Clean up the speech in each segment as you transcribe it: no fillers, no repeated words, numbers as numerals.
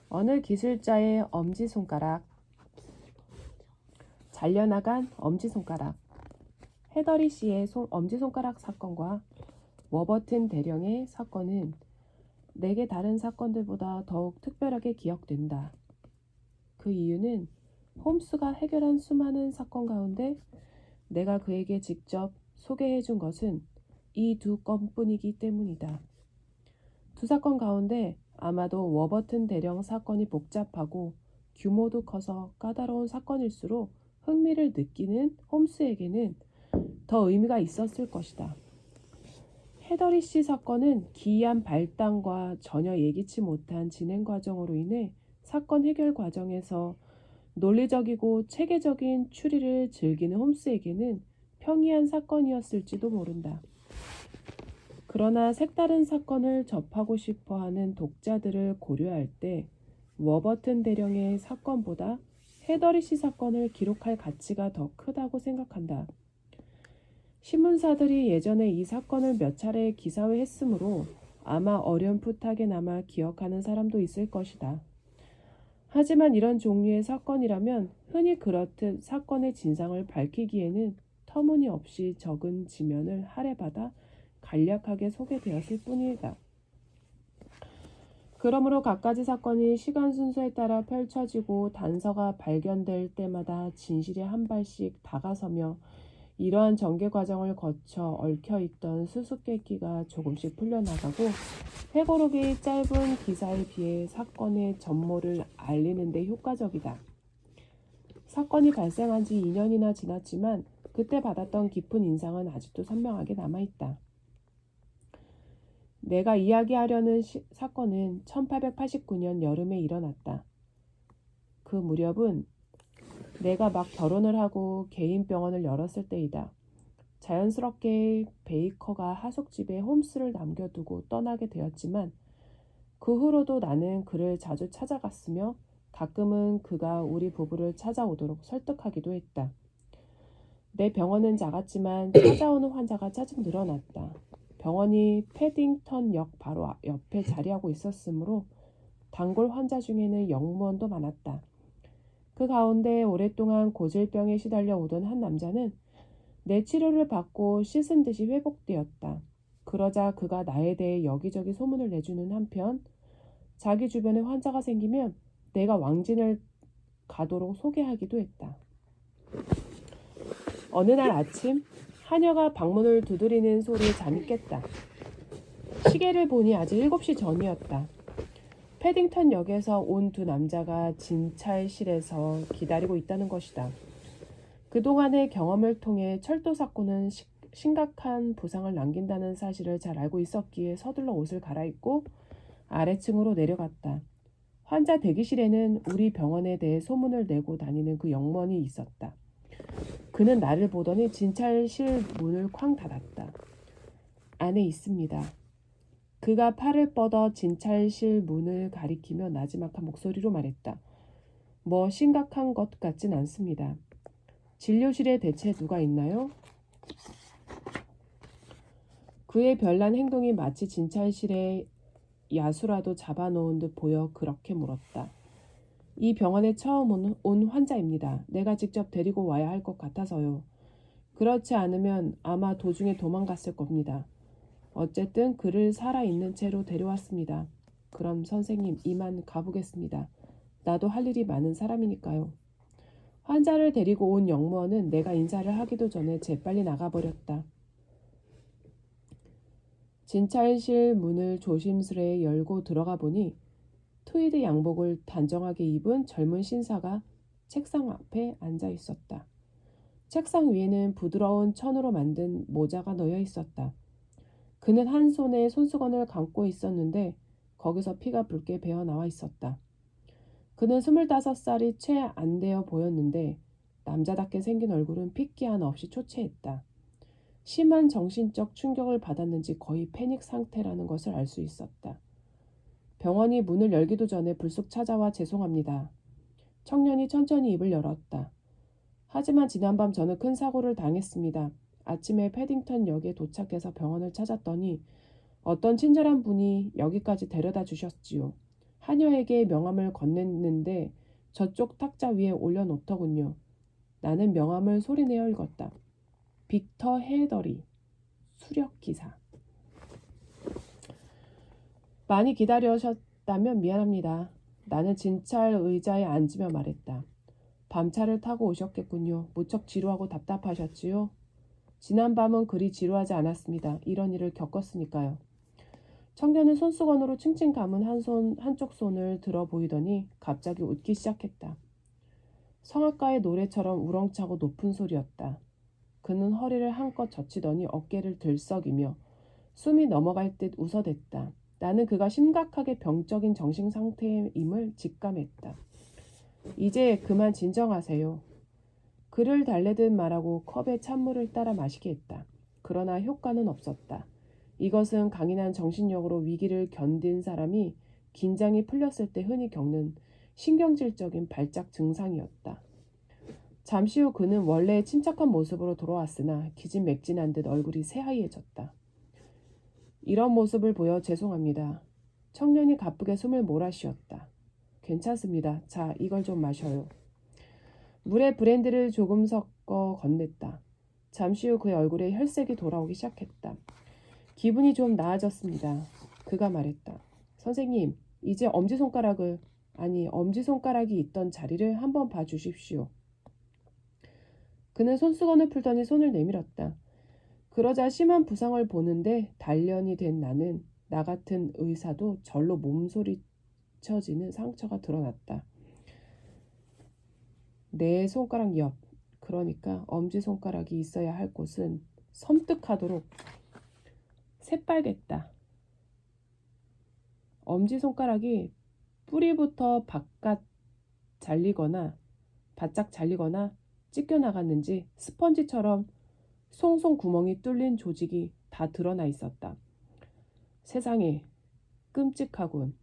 어느 기술자의 엄지손가락, 잘려나간 엄지손가락. 헤더리 씨의 엄지손가락 사건과 워버튼 대령의 사건은 내게 다른 사건들보다 더욱 특별하게 기억된다. 그 이유는 홈스가 해결한 수많은 사건 가운데 내가 그에게 직접 소개해 준 것은 이 두 건뿐이기 때문이다. 두 사건 가운데 아마도 워버튼 대령 사건이 복잡하고 규모도 커서 까다로운 사건일수록 흥미를 느끼는 홈스에게는 더 의미가 있었을 것이다. 헤더리 씨 사건은 기이한 발단과 전혀 예기치 못한 진행 과정으로 인해 사건 해결 과정에서 논리적이고 체계적인 추리를 즐기는 홈스에게는 평이한 사건이었을지도 모른다. 그러나 색다른 사건을 접하고 싶어하는 독자들을 고려할 때 워버튼 대령의 사건보다 헤더리 씨 사건을 기록할 가치가 더 크다고 생각한다. 신문사들이 예전에 이 사건을 몇 차례 기사화했으므로 아마 어렴풋하게나마 기억하는 사람도 있을 것이다. 하지만 이런 종류의 사건이라면 흔히 그렇듯 사건의 진상을 밝히기에는 터무니없이 적은 지면을 할애받아 간략하게 소개되었을 뿐이다. 그러므로 갖가지 사건이 시간 순서에 따라 펼쳐지고 단서가 발견될 때마다 진실에 한 발씩 다가서며 이러한 전개 과정을 거쳐 얽혀있던 수수께끼가 조금씩 풀려나가고 회고록의 짧은 기사에 비해 사건의 전모를 알리는 데 효과적이다. 사건이 발생한 지 2년이나 지났지만 그때 받았던 깊은 인상은 아직도 선명하게 남아있다. 내가 이야기하려는 사건은 1889년 여름에 일어났다. 그 무렵은 내가 막 결혼을 하고 개인 병원을 열었을 때이다. 자연스럽게 베이커가 하숙집에 홈스를 남겨두고 떠나게 되었지만 그 후로도 나는 그를 자주 찾아갔으며 가끔은 그가 우리 부부를 찾아오도록 설득하기도 했다. 내 병원은 작았지만 찾아오는 환자가 차츰 늘어났다. 병원이 패딩턴역 바로 옆에 자리하고 있었으므로 단골 환자 중에는 영무원도 많았다. 그 가운데 오랫동안 고질병에 시달려 오던 한 남자는 내 치료를 받고 씻은 듯이 회복되었다. 그러자 그가 나에 대해 여기저기 소문을 내주는 한편 자기 주변에 환자가 생기면 내가 왕진을 가도록 소개하기도 했다. 어느 날 아침 하녀가 방문을 두드리는 소리에 잠이 깼다. 시계를 보니 아직 7시 전이었다. 패딩턴 역에서 온 두 남자가 진찰실에서 기다리고 있다는 것이다. 그동안의 경험을 통해 철도 사고는 심각한 부상을 남긴다는 사실을 잘 알고 있었기에 서둘러 옷을 갈아입고 아래층으로 내려갔다. 환자 대기실에는 우리 병원에 대해 소문을 내고 다니는 그 영무원이 있었다. 그는 나를 보더니 진찰실 문을 쾅 닫았다. 안에 있습니다. 그가 팔을 뻗어 진찰실 문을 가리키며 나지막한 목소리로 말했다. 뭐 심각한 것 같진 않습니다. 진료실에 대체 누가 있나요? 그의 별난 행동이 마치 진찰실에 야수라도 잡아놓은 듯 보여 그렇게 물었다. 이 병원에 처음 온 환자입니다. 내가 직접 데리고 와야 할 것 같아서요. 그렇지 않으면 아마 도중에 도망갔을 겁니다. 어쨌든 그를 살아있는 채로 데려왔습니다. 그럼 선생님 이만 가보겠습니다. 나도 할 일이 많은 사람이니까요. 환자를 데리고 온 영무원은 내가 인사를 하기도 전에 재빨리 나가버렸다. 진찰실 문을 조심스레 열고 들어가 보니 트위드 양복을 단정하게 입은 젊은 신사가 책상 앞에 앉아 있었다. 책상 위에는 부드러운 천으로 만든 모자가 놓여 있었다. 그는 한 손에 손수건을 감고 있었는데 거기서 피가 붉게 배어 나와 있었다. 그는 25살이 채 안 되어 보였는데 남자답게 생긴 얼굴은 핏기 하나 없이 초췌했다. 심한 정신적 충격을 받았는지 거의 패닉 상태라는 것을 알 수 있었다. 병원이 문을 열기도 전에 불쑥 찾아와 죄송합니다. 청년이 천천히 입을 열었다. 하지만 지난밤 저는 큰 사고를 당했습니다. 아침에 패딩턴 역에 도착해서 병원을 찾았더니 어떤 친절한 분이 여기까지 데려다 주셨지요. 하녀에게 명함을 건넸는데 저쪽 탁자 위에 올려놓더군요. 나는 명함을 소리내어 읽었다. 빅터 헤더리, 수력기사. 많이 기다려셨다면 미안합니다. 나는 진찰 의자에 앉으며 말했다. 밤차를 타고 오셨겠군요. 무척 지루하고 답답하셨지요? 지난밤은 그리 지루하지 않았습니다. 이런 일을 겪었으니까요. 청년은 손수건으로 칭칭 감은 한쪽 손을 들어 보이더니 갑자기 웃기 시작했다. 성악가의 노래처럼 우렁차고 높은 소리였다. 그는 허리를 한껏 젖히더니 어깨를 들썩이며 숨이 넘어갈 듯 웃어댔다. 나는 그가 심각하게 병적인 정신 상태임을 직감했다. 이제 그만 진정하세요. 그를 달래듯 말하고 컵에 찬물을 따라 마시게 했다. 그러나 효과는 없었다. 이것은 강인한 정신력으로 위기를 견딘 사람이 긴장이 풀렸을 때 흔히 겪는 신경질적인 발작 증상이었다. 잠시 후 그는 원래의 침착한 모습으로 돌아왔으나 기진맥진한 듯 얼굴이 새하얘졌다. 이런 모습을 보여 죄송합니다. 청년이 가쁘게 숨을 몰아쉬었다. 괜찮습니다. 자, 이걸 좀 마셔요. 물에 브랜디를 조금 섞어 건넸다. 잠시 후 그의 얼굴에 혈색이 돌아오기 시작했다. 기분이 좀 나아졌습니다. 그가 말했다. 선생님, 이제 엄지손가락이 있던 자리를 한번 봐주십시오. 그는 손수건을 풀더니 손을 내밀었다. 그러자 심한 부상을 보는데 단련이 된 나는 나 같은 의사도 절로 몸소리쳐지는 상처가 드러났다. 내 손가락 옆, 그러니까 엄지손가락이 있어야 할 곳은 섬뜩하도록 새빨갰다. 엄지손가락이 뿌리부터 바짝 잘리거나 찢겨나갔는지 스펀지처럼 송송 구멍이 뚫린 조직이 다 드러나 있었다. 세상에, 끔찍하군.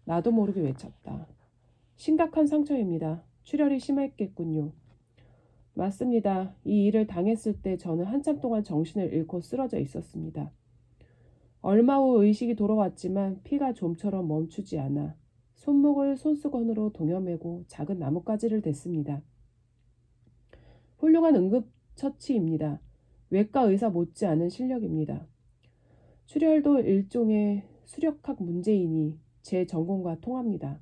나도 모르게 외쳤다. 심각한 상처입니다. 출혈이 심했겠군요. 맞습니다. 이 일을 당했을 때 저는 한참 동안 정신을 잃고 쓰러져 있었습니다. 얼마 후 의식이 돌아왔지만 피가 좀처럼 멈추지 않아 손목을 손수건으로 동여매고 작은 나뭇가지를 댔습니다. 훌륭한 응급처치입니다. 외과 의사 못지않은 실력입니다. 출혈도 일종의 수력학 문제이니 제 전공과 통합니다.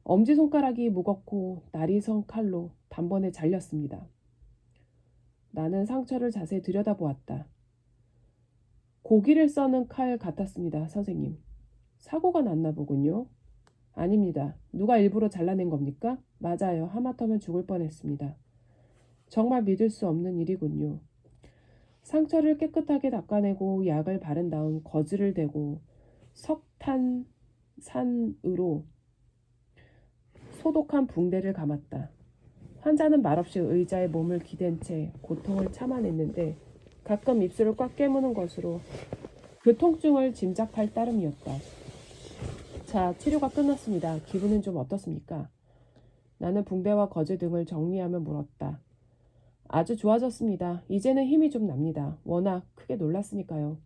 엄지손가락이 무겁고 날이 선 칼로 단번에 잘렸습니다. 나는 상처를 자세히 들여다보았다. 고기를 써는 칼 같았습니다, 선생님. 사고가 났나 보군요. 아닙니다. 누가 일부러 잘라낸 겁니까? 맞아요. 하마터면 죽을 뻔했습니다. 정말 믿을 수 없는 일이군요. 상처를 깨끗하게 닦아내고 약을 바른 다음 거즈를 대고 석탄산으로 소독한 붕대를 감았다. 환자는 말없이 의자에 몸을 기댄 채 고통을 참아냈는데 가끔 입술을 꽉 깨무는 것으로 그 통증을 짐작할 따름이었다. 자, 치료가 끝났습니다. 기분은 좀 어떻습니까? 나는 붕대와 거즈 등을 정리하며 물었다. 아주 좋아졌습니다. 이제는 힘이 좀 납니다. 워낙 크게 놀랐으니까요.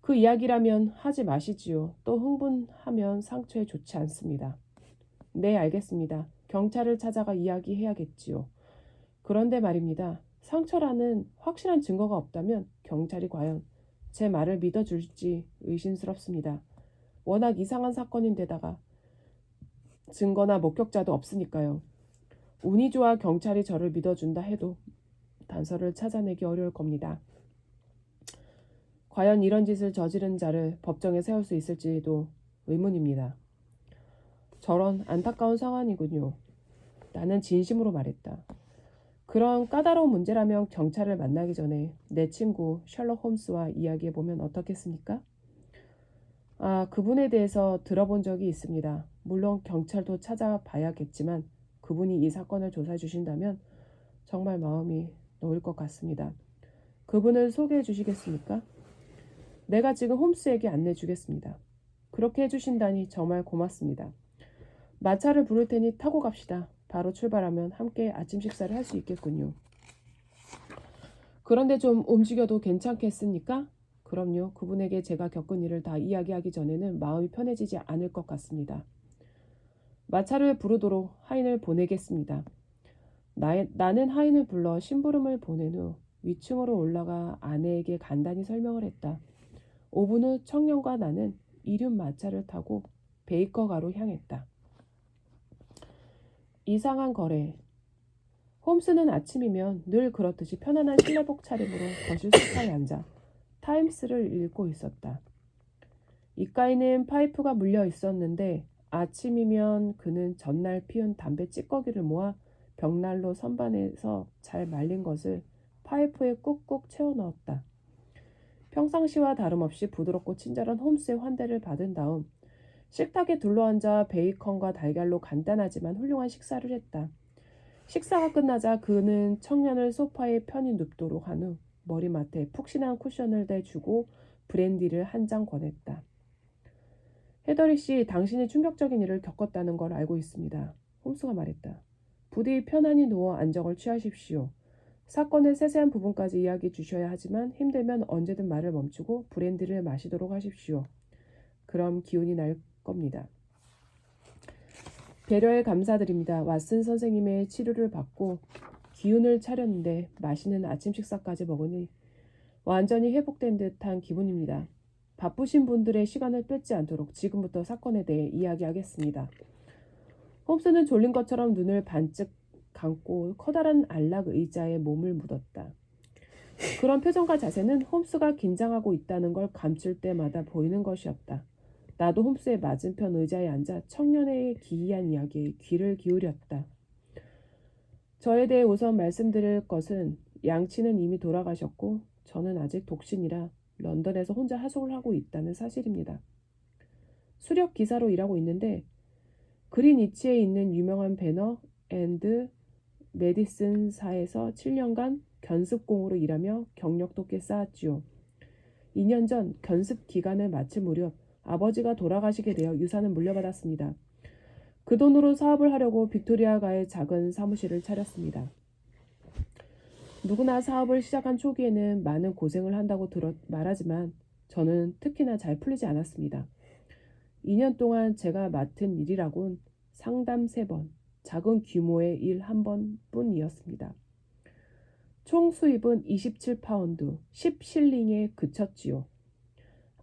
그 이야기라면 하지 마시지요. 또 흥분하면 상처에 좋지 않습니다. 네, 알겠습니다. 경찰을 찾아가 이야기해야겠지요. 그런데 말입니다. 상처라는 확실한 증거가 없다면 경찰이 과연 제 말을 믿어줄지 의심스럽습니다. 워낙 이상한 사건인데다가 증거나 목격자도 없으니까요. 운이 좋아 경찰이 저를 믿어준다 해도 단서를 찾아내기 어려울 겁니다. 과연 이런 짓을 저지른 자를 법정에 세울 수 있을지도 의문입니다. 저런 안타까운 상황이군요. 나는 진심으로 말했다. 그런 까다로운 문제라면 경찰을 만나기 전에 내 친구 셜록 홈스와 이야기해보면 어떻겠습니까? 아, 그분에 대해서 들어본 적이 있습니다. 물론 경찰도 찾아봐야겠지만 그분이 이 사건을 조사해 주신다면 정말 마음이 놓일 것 같습니다. 그분을 소개해 주시겠습니까? 내가 지금 홈스에게 안내해 주겠습니다. 그렇게 해주신다니 정말 고맙습니다. 마차를 부를 테니 타고 갑시다. 바로 출발하면 함께 아침 식사를 할 수 있겠군요. 그런데 좀 움직여도 괜찮겠습니까? 그럼요. 그분에게 제가 겪은 일을 다 이야기하기 전에는 마음이 편해지지 않을 것 같습니다. 마차를 부르도록 하인을 보내겠습니다. 나는 하인을 불러 심부름을 보낸 후 위층으로 올라가 아내에게 간단히 설명을 했다. 5분 후 청년과 나는 이륜 마차를 타고 베이커가로 향했다. 이상한 거래. 홈스는 아침이면 늘 그렇듯이 편안한 실내복 차림으로 거실 소파에 앉아 타임스를 읽고 있었다. 입가에는 파이프가 물려 있었는데 아침이면 그는 전날 피운 담배 찌꺼기를 모아 벽난로 선반에서 잘 말린 것을 파이프에 꾹꾹 채워 넣었다. 평상시와 다름없이 부드럽고 친절한 홈스의 환대를 받은 다음 식탁에 둘러앉아 베이컨과 달걀로 간단하지만 훌륭한 식사를 했다. 식사가 끝나자 그는 청년을 소파에 편히 눕도록 한 후 머리맡에 푹신한 쿠션을 대주고 브랜디를 한 잔 권했다. 헤더리 씨, 당신이 충격적인 일을 겪었다는 걸 알고 있습니다. 홈스가 말했다. 부디 편안히 누워 안정을 취하십시오. 사건의 세세한 부분까지 이야기해 주셔야 하지만 힘들면 언제든 말을 멈추고 브랜디를 마시도록 하십시오. 그럼 기운이 날 겁니다. 배려에 감사드립니다. 왓슨 선생님의 치료를 받고 기운을 차렸는데 맛있는 아침 식사까지 먹으니 완전히 회복된 듯한 기분입니다. 바쁘신 분들의 시간을 뺏지 않도록 지금부터 사건에 대해 이야기하겠습니다. 홈스는 졸린 것처럼 눈을 반쯤 감고 커다란 안락 의자에 몸을 묻었다. 그런 표정과 자세는 홈스가 긴장하고 있다는 걸 감출 때마다 보이는 것이었다. 나도 홈스의 맞은편 의자에 앉아 청년의 기이한 이야기에 귀를 기울였다. 저에 대해 우선 말씀드릴 것은 양치는 이미 돌아가셨고 저는 아직 독신이라 런던에서 혼자 하숙을 하고 있다는 사실입니다. 수력 기사로 일하고 있는데 그린위치에 있는 유명한 배너 앤드 메디슨사에서 7년간 견습공으로 일하며 경력도 꽤 쌓았지요. 2년 전 견습 기간을 마칠 무렵 아버지가 돌아가시게 되어 유산을 물려받았습니다. 그 돈으로 사업을 하려고 빅토리아가에 작은 사무실을 차렸습니다. 누구나 사업을 시작한 초기에는 많은 고생을 한다고 말하지만 저는 특히나 잘 풀리지 않았습니다. 2년 동안 제가 맡은 일이라곤 상담 3번, 작은 규모의 일 1번뿐이었습니다. 총 수입은 27파운드, 10실링에 그쳤지요.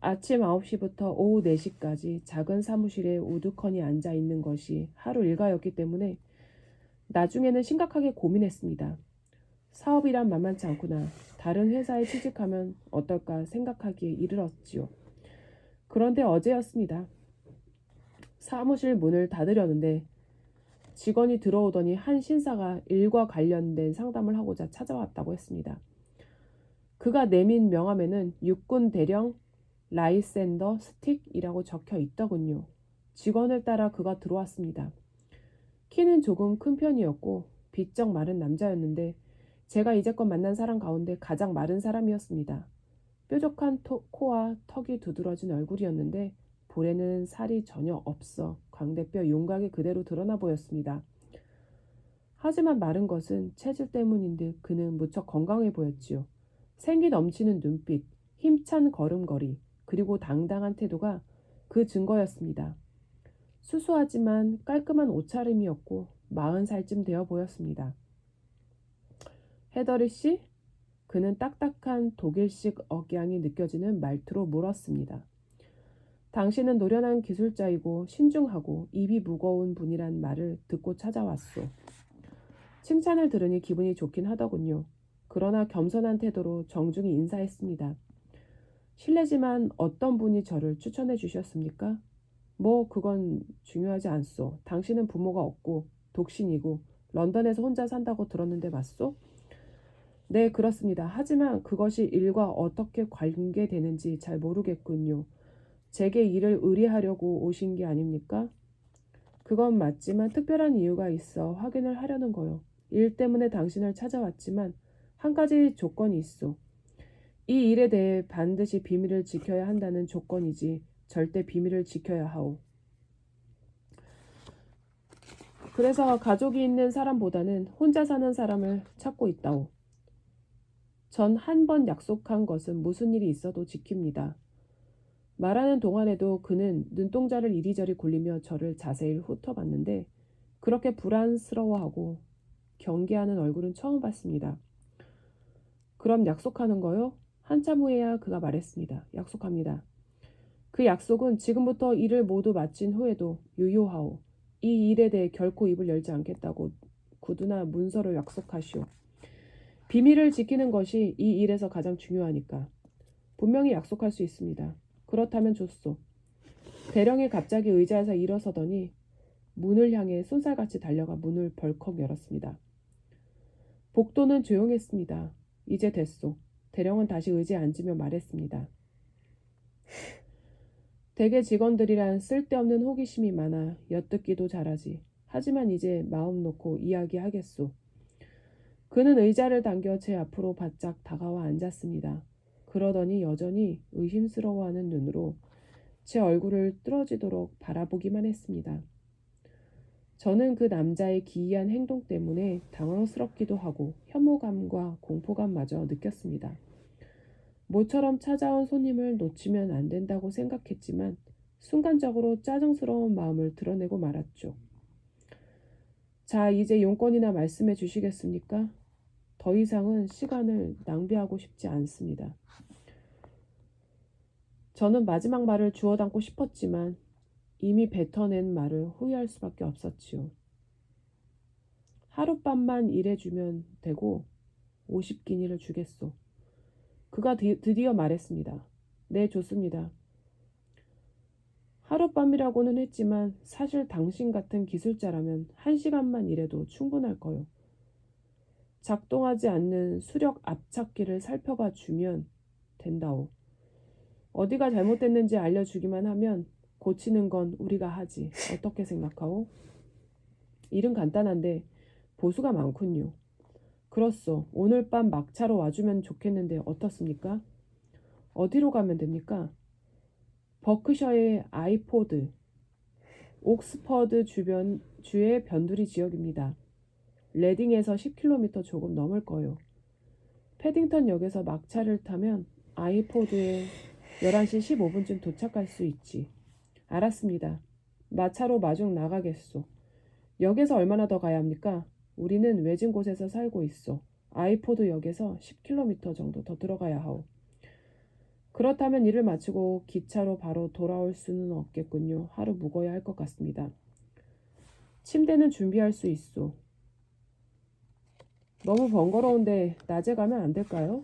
아침 9시부터 오후 4시까지 작은 사무실에 우두커니 앉아 있는 것이 하루 일과였기 때문에 나중에는 심각하게 고민했습니다. 사업이란 만만치 않구나. 다른 회사에 취직하면 어떨까 생각하기에 이르렀지요. 그런데 어제였습니다. 사무실 문을 닫으려는데 직원이 들어오더니 한 신사가 일과 관련된 상담을 하고자 찾아왔다고 했습니다. 그가 내민 명함에는 육군 대령 라이센더 스틱이라고 적혀 있더군요. 직원을 따라 그가 들어왔습니다. 키는 조금 큰 편이었고 비쩍 마른 남자였는데 제가 이제껏 만난 사람 가운데 가장 마른 사람이었습니다. 뾰족한 코와 턱이 두드러진 얼굴이었는데 볼에는 살이 전혀 없어 광대뼈 윤곽이 그대로 드러나 보였습니다. 하지만 마른 것은 체질 때문인 듯 그는 무척 건강해 보였지요. 생기 넘치는 눈빛, 힘찬 걸음걸이, 그리고 당당한 태도가 그 증거였습니다. 수수하지만 깔끔한 옷차림이었고 40살쯤 되어 보였습니다. 헤더리 씨? 그는 딱딱한 독일식 억양이 느껴지는 말투로 물었습니다. 당신은 노련한 기술자이고 신중하고 입이 무거운 분이란 말을 듣고 찾아왔소. 칭찬을 들으니 기분이 좋긴 하더군요. 그러나 겸손한 태도로 정중히 인사했습니다. 실례지만 어떤 분이 저를 추천해 주셨습니까? 그건 중요하지 않소. 당신은 부모가 없고 독신이고 런던에서 혼자 산다고 들었는데 맞소? 네, 그렇습니다. 하지만 그것이 일과 어떻게 관계되는지 잘 모르겠군요. 제게 일을 의뢰하려고 오신 게 아닙니까? 그건 맞지만 특별한 이유가 있어 확인을 하려는 거요. 일 때문에 당신을 찾아왔지만 한 가지 조건이 있어. 이 일에 대해 반드시 비밀을 지켜야 한다는 조건이지 절대 비밀을 지켜야 하오. 그래서 가족이 있는 사람보다는 혼자 사는 사람을 찾고 있다오. 전 한 번 약속한 것은 무슨 일이 있어도 지킵니다. 말하는 동안에도 그는 눈동자를 이리저리 굴리며 저를 자세히 훑어봤는데 그렇게 불안스러워하고 경계하는 얼굴은 처음 봤습니다. 그럼 약속하는 거요? 한참 후에야 그가 말했습니다. 약속합니다. 그 약속은 지금부터 일을 모두 마친 후에도 유효하오. 이 일에 대해 결코 입을 열지 않겠다고 구두나 문서로 약속하시오. 비밀을 지키는 것이 이 일에서 가장 중요하니까. 분명히 약속할 수 있습니다. 그렇다면 좋소. 대령이 갑자기 의자에서 일어서더니 문을 향해 쏜살같이 달려가 문을 벌컥 열었습니다. 복도는 조용했습니다. 이제 됐소. 대령은 다시 의자에 앉으며 말했습니다. 대개 직원들이란 쓸데없는 호기심이 많아 엿듣기도 잘하지. 하지만 이제 마음 놓고 이야기하겠소. 그는 의자를 당겨 제 앞으로 바짝 다가와 앉았습니다. 그러더니 여전히 의심스러워하는 눈으로 제 얼굴을 뚫어지도록 바라보기만 했습니다. 저는 그 남자의 기이한 행동 때문에 당황스럽기도 하고 혐오감과 공포감마저 느꼈습니다. 모처럼 찾아온 손님을 놓치면 안 된다고 생각했지만 순간적으로 짜증스러운 마음을 드러내고 말았죠. 자, 이제 용건이나 말씀해 주시겠습니까? 더 이상은 시간을 낭비하고 싶지 않습니다. 저는 마지막 말을 주워 담고 싶었지만 이미 뱉어낸 말을 후회할 수밖에 없었지요. 하룻밤만 일해주면 되고 50기니를 주겠소. 그가 드디어 말했습니다. 네, 좋습니다. 하룻밤이라고는 했지만 사실 당신 같은 기술자라면 1시간만 일해도 충분할 거요. 작동하지 않는 수력 압착기를 살펴봐 주면 된다오. 어디가 잘못됐는지 알려주기만 하면 고치는 건 우리가 하지. 어떻게 생각하오? 일은 간단한데 보수가 많군요. 그렇소. 오늘 밤 막차로 와주면 좋겠는데 어떻습니까? 어디로 가면 됩니까? 버크셔의 아이포드, 옥스퍼드 주의 변두리 지역입니다. 레딩에서 10km 조금 넘을 거요. 패딩턴 역에서 막차를 타면 아이포드에 11시 15분쯤 도착할 수 있지. 알았습니다. 마차로 마중 나가겠소. 역에서 얼마나 더 가야 합니까? 우리는 외진 곳에서 살고 있어. 아이포드 역에서 10km 정도 더 들어가야 하오. 그렇다면 일을 마치고 기차로 바로 돌아올 수는 없겠군요. 하루 묵어야 할 것 같습니다. 침대는 준비할 수 있소. 너무 번거로운데 낮에 가면 안 될까요?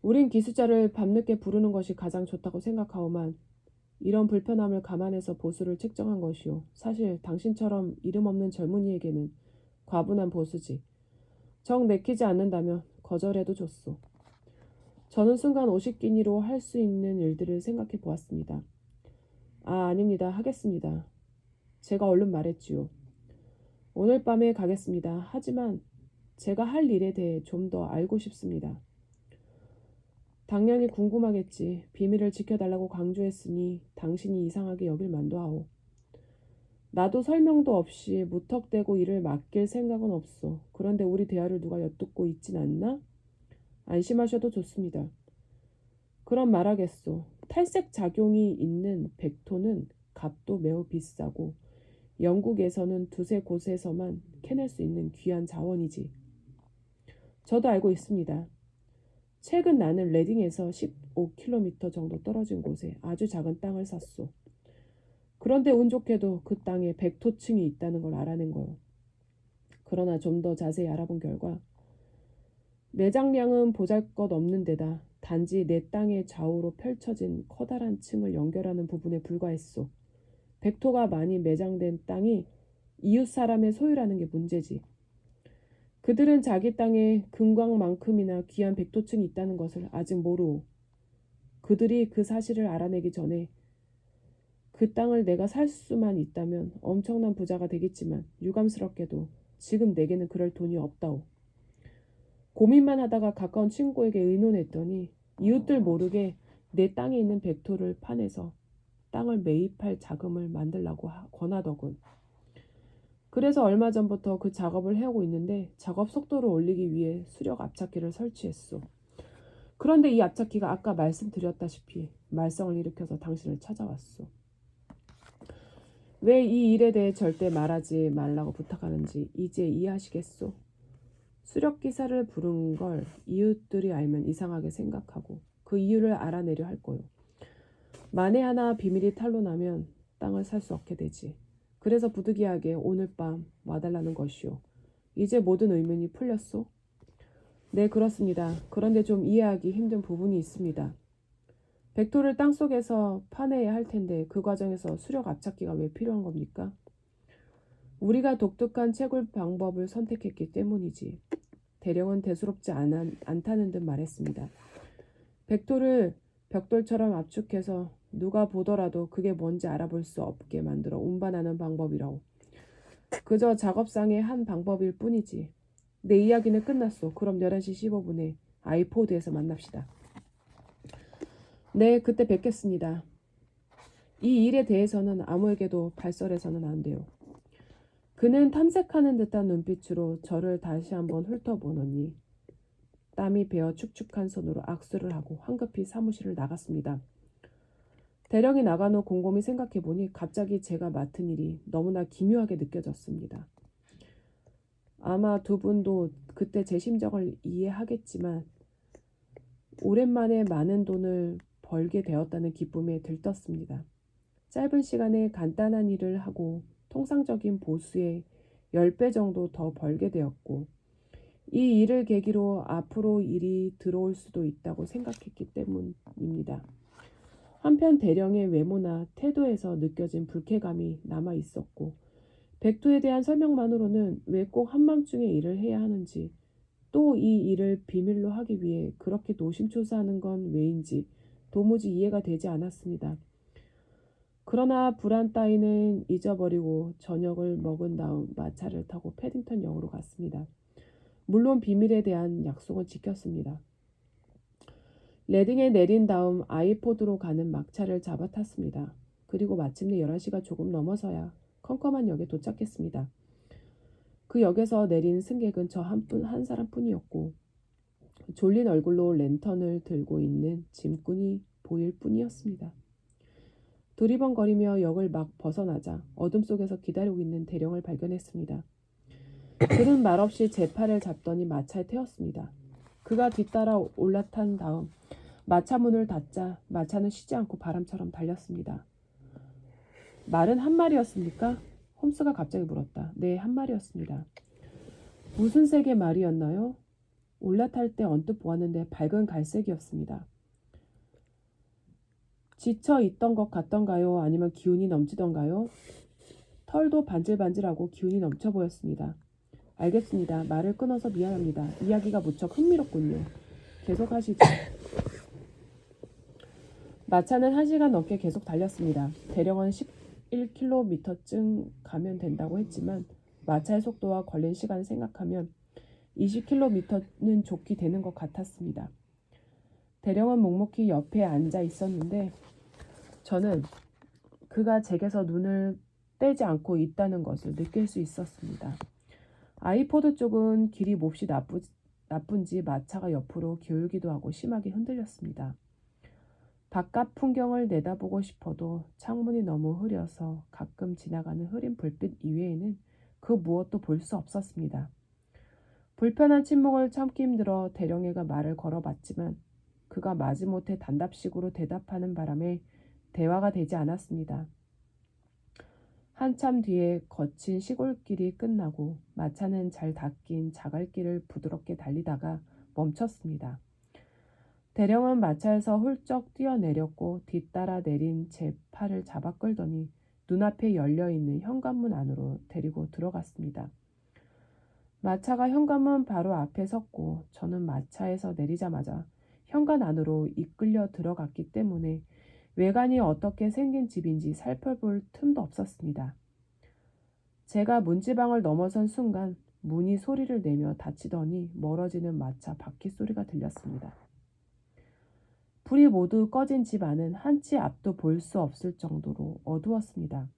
우린 기숙자를 밤늦게 부르는 것이 가장 좋다고 생각하오만 이런 불편함을 감안해서 보수를 책정한 것이오. 사실 당신처럼 이름 없는 젊은이에게는 과분한 보수지. 정 내키지 않는다면 거절해도 좋소. 저는 순간 50기니로 할 수 있는 일들을 생각해 보았습니다. 아닙니다. 하겠습니다. 제가 얼른 말했지요. 오늘 밤에 가겠습니다. 하지만 제가 할 일에 대해 좀 더 알고 싶습니다. 당연히 궁금하겠지. 비밀을 지켜달라고 강조했으니 당신이 이상하게 여길 만도 하오. 나도 설명도 없이 무턱대고 일을 맡길 생각은 없어. 그런데 우리 대화를 누가 엿듣고 있진 않나? 안심하셔도 좋습니다. 그럼 말하겠소. 탈색 작용이 있는 백토는 값도 매우 비싸고 영국에서는 두세 곳에서만 캐낼 수 있는 귀한 자원이지. 저도 알고 있습니다. 최근 나는 레딩에서 15km 정도 떨어진 곳에 아주 작은 땅을 샀소. 그런데 운 좋게도 그 땅에 백토층이 있다는 걸 알아낸 거요. 그러나 좀 더 자세히 알아본 결과 매장량은 보잘것없는 데다 단지 내 땅의 좌우로 펼쳐진 커다란 층을 연결하는 부분에 불과했소. 백토가 많이 매장된 땅이 이웃 사람의 소유라는 게 문제지. 그들은 자기 땅에 금광만큼이나 귀한 백토층이 있다는 것을 아직 모르오. 그들이 그 사실을 알아내기 전에 그 땅을 내가 살 수만 있다면 엄청난 부자가 되겠지만 유감스럽게도 지금 내게는 그럴 돈이 없다오. 고민만 하다가 가까운 친구에게 의논했더니 이웃들 모르게 내 땅에 있는 백토를 파내서 땅을 매입할 자금을 만들라고 권하더군. 그래서 얼마 전부터 그 작업을 해오고 있는데 작업 속도를 올리기 위해 수력 압착기를 설치했소. 그런데 이 압착기가 아까 말씀드렸다시피 말썽을 일으켜서 당신을 찾아왔소. 왜 이 일에 대해 절대 말하지 말라고 부탁하는지 이제 이해하시겠소? 수력 기사를 부른 걸 이웃들이 알면 이상하게 생각하고 그 이유를 알아내려 할 거요. 만에 하나 비밀이 탄로나면 땅을 살 수 없게 되지. 그래서 부득이하게 오늘 밤 와달라는 것이오. 이제 모든 의문이 풀렸소? 네, 그렇습니다. 그런데 좀 이해하기 힘든 부분이 있습니다. 벡토를 땅속에서 파내야 할 텐데 그 과정에서 수력 압착기가 왜 필요한 겁니까? 우리가 독특한 채굴 방법을 선택했기 때문이지. 대령은 대수롭지 않다는 듯 말했습니다. 벡토를 벽돌처럼 압축해서 누가 보더라도 그게 뭔지 알아볼 수 없게 만들어 운반하는 방법이라고. 그저 작업상의 한 방법일 뿐이지. 내 이야기는 끝났소. 그럼 11시 15분에 아이포드에서 만납시다. 네, 그때 뵙겠습니다. 이 일에 대해서는 아무에게도 발설해서는 안 돼요. 그는 탐색하는 듯한 눈빛으로 저를 다시 한번 훑어보더니 땀이 배어 축축한 손으로 악수를 하고 황급히 사무실을 나갔습니다. 대령이 나간 후 곰곰이 생각해보니 갑자기 제가 맡은 일이 너무나 기묘하게 느껴졌습니다. 아마 두 분도 그때 제 심정을 이해하겠지만 오랜만에 많은 돈을 벌게 되었다는 기쁨에 들떴습니다. 짧은 시간에 간단한 일을 하고 통상적인 보수의 10배 정도 더 벌게 되었고 이 일을 계기로 앞으로 일이 들어올 수도 있다고 생각했기 때문입니다. 한편 대령의 외모나 태도에서 느껴진 불쾌감이 남아 있었고 백도에 대한 설명만으로는 왜 꼭 한밤중에 일을 해야 하는지 또 이 일을 비밀로 하기 위해 그렇게 노심초사하는 건 왜인지 도무지 이해가 되지 않았습니다. 그러나 불안 따위는 잊어버리고 저녁을 먹은 다음 마차를 타고 패딩턴역으로 갔습니다. 물론 비밀에 대한 약속은 지켰습니다. 레딩에 내린 다음 아이포드로 가는 막차를 잡아 탔습니다. 그리고 마침내 11시가 조금 넘어서야 컴컴한 역에 도착했습니다. 그 역에서 내린 승객은 저 한 사람뿐이었고 졸린 얼굴로 랜턴을 들고 있는 짐꾼이 보일 뿐이었습니다. 두리번거리며 역을 막 벗어나자 어둠 속에서 기다리고 있는 대령을 발견했습니다. 그는 말없이 제 팔을 잡더니 마차에 태웠습니다. 그가 뒤따라 올라탄 다음 마차 문을 닫자 마차는 쉬지 않고 바람처럼 달렸습니다. 말은 한 마리였습니까? 홈스가 갑자기 물었다. 네, 한 마리였습니다. 무슨 색의 말이었나요? 올라탈 때 언뜻 보았는데 밝은 갈색이었습니다. 지쳐 있던 것 같던가요? 아니면 기운이 넘치던가요? 털도 반질반질하고 기운이 넘쳐 보였습니다. 알겠습니다. 말을 끊어서 미안합니다. 이야기가 무척 흥미롭군요. 계속하시죠. 마차는 1시간 넘게 계속 달렸습니다. 대령은 11km쯤 가면 된다고 했지만 마차의 속도와 걸린 시간을 생각하면 20km는 좋게 되는 것 같았습니다. 대령은 묵묵히 옆에 앉아 있었는데 저는 그가 제게서 눈을 떼지 않고 있다는 것을 느낄 수 있었습니다. 아이포드 쪽은 길이 몹시 나쁜지 마차가 옆으로 기울기도 하고 심하게 흔들렸습니다. 바깥 풍경을 내다보고 싶어도 창문이 너무 흐려서 가끔 지나가는 흐린 불빛 이외에는 그 무엇도 볼 수 없었습니다. 불편한 침묵을 참기 힘들어 대령이가 말을 걸어봤지만 그가 마지못해 단답식으로 대답하는 바람에 대화가 되지 않았습니다. 한참 뒤에 거친 시골길이 끝나고 마차는 잘 닦인 자갈길을 부드럽게 달리다가 멈췄습니다. 대령은 마차에서 훌쩍 뛰어내렸고 뒤따라 내린 제 팔을 잡아 끌더니 눈앞에 열려있는 현관문 안으로 데리고 들어갔습니다. 마차가 현관문 바로 앞에 섰고 저는 마차에서 내리자마자 현관 안으로 이끌려 들어갔기 때문에 외관이 어떻게 생긴 집인지 살펴볼 틈도 없었습니다. 제가 문지방을 넘어선 순간 문이 소리를 내며 닫히더니 멀어지는 마차 바퀴 소리가 들렸습니다. 불이 모두 꺼진 집 안은 한치 앞도 볼 수 없을 정도로 어두웠습니다.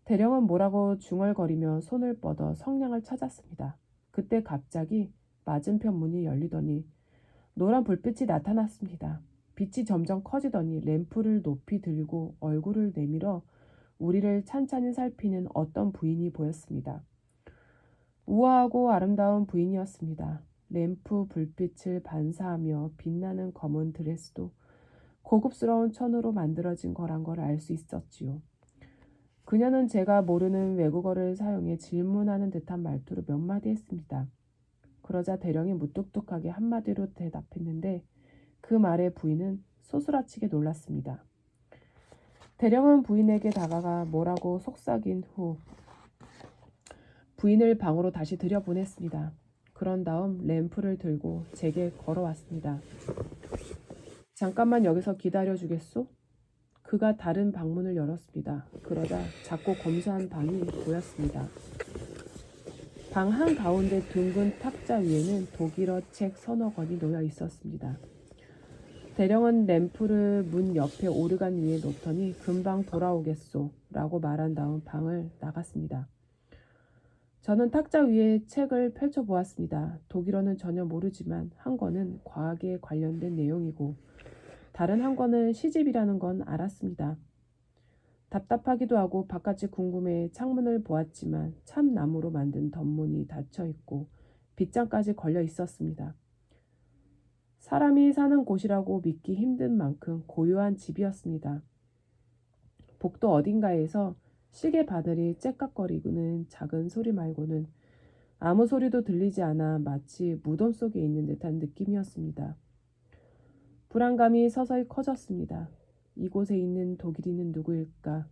대령은 뭐라고 중얼거리며 손을 뻗어 성냥을 찾았습니다. 그때 갑자기 맞은편 문이 열리더니 노란 불빛이 나타났습니다. 빛이 점점 커지더니 램프를 높이 들고 얼굴을 내밀어 우리를 찬찬히 살피는 어떤 부인이 보였습니다. 우아하고 아름다운 부인이었습니다. 램프 불빛을 반사하며 빛나는 검은 드레스도 고급스러운 천으로 만들어진 거란 걸 알 수 있었지요. 그녀는 제가 모르는 외국어를 사용해 질문하는 듯한 말투로 몇 마디 했습니다. 그러자 대령이 무뚝뚝하게 한마디로 대답했는데 그 말에 부인은 소스라치게 놀랐습니다. 대령은 부인에게 다가가 뭐라고 속삭인 후 부인을 방으로 다시 들여보냈습니다. 그런 다음 램프를 들고 제게 걸어왔습니다. 잠깐만 여기서 기다려주겠소? 그가 다른 방문을 열었습니다. 그러자 작고 검소한 방이 보였습니다. 방 한가운데 둥근 탁자 위에는 독일어 책 서너 권이 놓여 있었습니다. 대령은 램프를 문 옆에 오르간 위에 놓더니 금방 돌아오겠소 라고 말한 다음 방을 나갔습니다. 저는 탁자 위에 책을 펼쳐보았습니다. 독일어는 전혀 모르지만 한 권은 과학에 관련된 내용이고 다른 한 권은 시집이라는 건 알았습니다. 답답하기도 하고 바깥이 궁금해 창문을 보았지만 참나무로 만든 덧문이 닫혀있고 빗장까지 걸려 있었습니다. 사람이 사는 곳이라고 믿기 힘든 만큼 고요한 집이었습니다. 복도 어딘가에서 시계 바늘이 째깍거리는 작은 소리 말고는 아무 소리도 들리지 않아 마치 무덤 속에 있는 듯한 느낌이었습니다. 불안감이 서서히 커졌습니다. 이곳에 있는 독일인은 누구일까?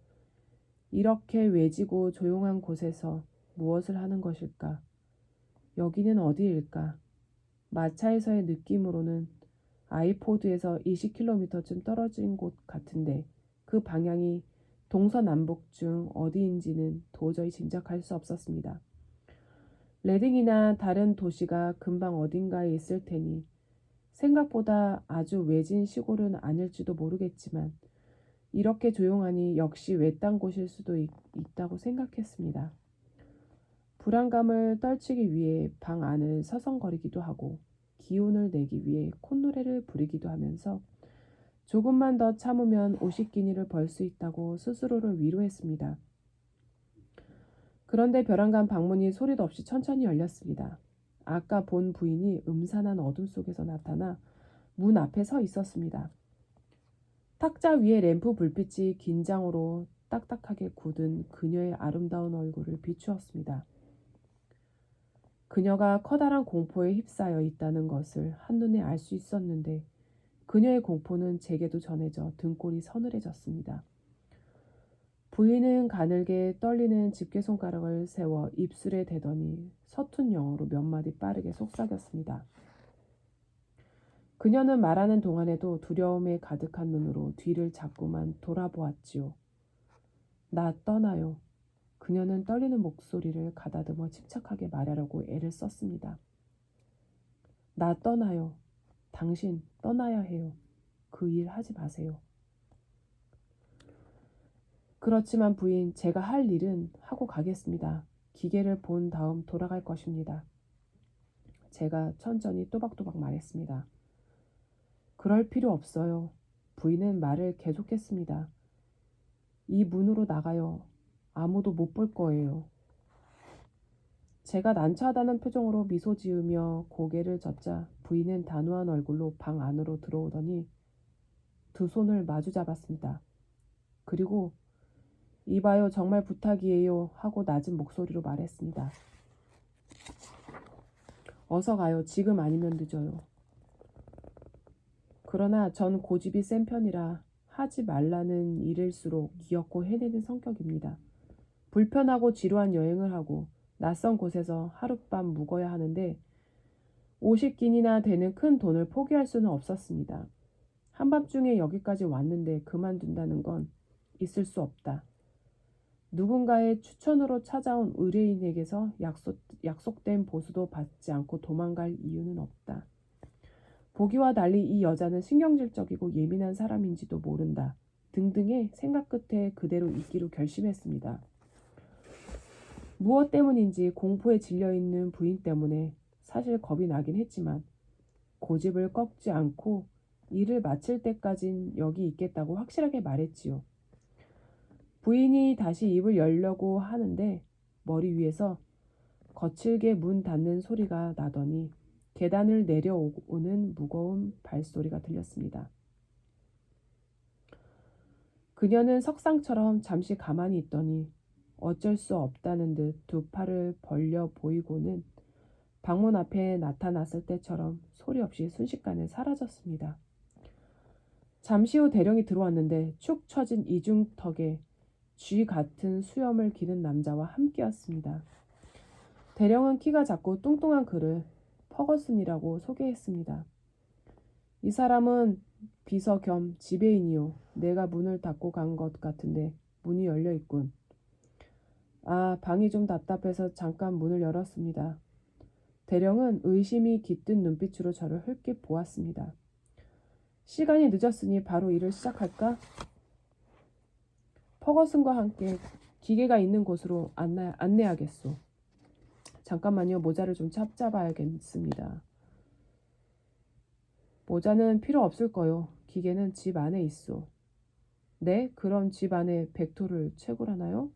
이렇게 외지고 조용한 곳에서 무엇을 하는 것일까? 여기는 어디일까? 마차에서의 느낌으로는 아이포드에서 20km쯤 떨어진 곳 같은데 그 방향이 동서남북 중 어디인지는 도저히 짐작할 수 없었습니다. 레딩이나 다른 도시가 금방 어딘가에 있을 테니 생각보다 아주 외진 시골은 아닐지도 모르겠지만 이렇게 조용하니 역시 외딴 곳일 수도 있다고 생각했습니다. 불안감을 떨치기 위해 방 안을 서성거리기도 하고 기운을 내기 위해 콧노래를 부리기도 하면서 조금만 더 참으면 50기니를 벌 수 있다고 스스로를 위로했습니다. 그런데 벼랑간 방문이 소리도 없이 천천히 열렸습니다. 아까 본 부인이 음산한 어둠 속에서 나타나 문 앞에 서 있었습니다. 탁자 위에 램프 불빛이 긴장으로 딱딱하게 굳은 그녀의 아름다운 얼굴을 비추었습니다. 그녀가 커다란 공포에 휩싸여 있다는 것을 한눈에 알 수 있었는데 그녀의 공포는 제게도 전해져 등골이 서늘해졌습니다. 부인은 가늘게 떨리는 집게손가락을 세워 입술에 대더니 서툰 영어로 몇 마디 빠르게 속삭였습니다. 그녀는 말하는 동안에도 두려움에 가득한 눈으로 뒤를 자꾸만 돌아보았지요. 나 떠나요. 그녀는 떨리는 목소리를 가다듬어 침착하게 말하려고 애를 썼습니다. 나 떠나요. 당신 떠나야 해요. 그 일 하지 마세요. 그렇지만 부인, 제가 할 일은 하고 가겠습니다. 기계를 본 다음 돌아갈 것입니다. 제가 천천히 또박또박 말했습니다. 그럴 필요 없어요. 부인은 말을 계속했습니다. 이 문으로 나가요. 아무도 못 볼 거예요. 제가 난처하다는 표정으로 미소 지으며 고개를 젓자 부인은 단호한 얼굴로 방 안으로 들어오더니 두 손을 마주 잡았습니다. 그리고 이봐요, 정말 부탁이에요 하고 낮은 목소리로 말했습니다. 어서 가요. 지금 아니면 늦어요. 그러나 전 고집이 센 편이라 하지 말라는 일일수록 기어코 해내는 성격입니다. 불편하고 지루한 여행을 하고 낯선 곳에서 하룻밤 묵어야 하는데 50기니나 되는 큰 돈을 포기할 수는 없었습니다. 한밤중에 여기까지 왔는데 그만둔다는 건 있을 수 없다. 누군가의 추천으로 찾아온 의뢰인에게서 약속된 보수도 받지 않고 도망갈 이유는 없다. 보기와 달리 이 여자는 신경질적이고 예민한 사람인지도 모른다. 등등의 생각 끝에 그대로 있기로 결심했습니다. 무엇 때문인지 공포에 질려있는 부인 때문에 사실 겁이 나긴 했지만 고집을 꺾지 않고 일을 마칠 때까진 여기 있겠다고 확실하게 말했지요. 부인이 다시 입을 열려고 하는데 머리 위에서 거칠게 문 닫는 소리가 나더니 계단을 내려오는 무거운 발소리가 들렸습니다. 그녀는 석상처럼 잠시 가만히 있더니 어쩔 수 없다는 듯 두 팔을 벌려 보이고는 방문 앞에 나타났을 때처럼 소리 없이 순식간에 사라졌습니다. 잠시 후 대령이 들어왔는데 축 처진 이중턱에 쥐 같은 수염을 기른 남자와 함께였습니다. 대령은 키가 작고 뚱뚱한 그를 퍼거슨이라고 소개했습니다. 이 사람은 비서 겸 지배인이요. 내가 문을 닫고 간 것 같은데 문이 열려 있군. 아, 방이 좀 답답해서 잠깐 문을 열었습니다. 대령은 의심이 깃든 눈빛으로 저를 흘낏 보았습니다. 시간이 늦었으니 바로 일을 시작할까? 퍼거슨과 함께 기계가 있는 곳으로 안내하겠소. 잠깐만요. 모자를 좀 잡아야겠습니다. 모자는 필요 없을 거요. 기계는 집 안에 있소. 네? 그럼 집 안에 벡토를 채굴하나요?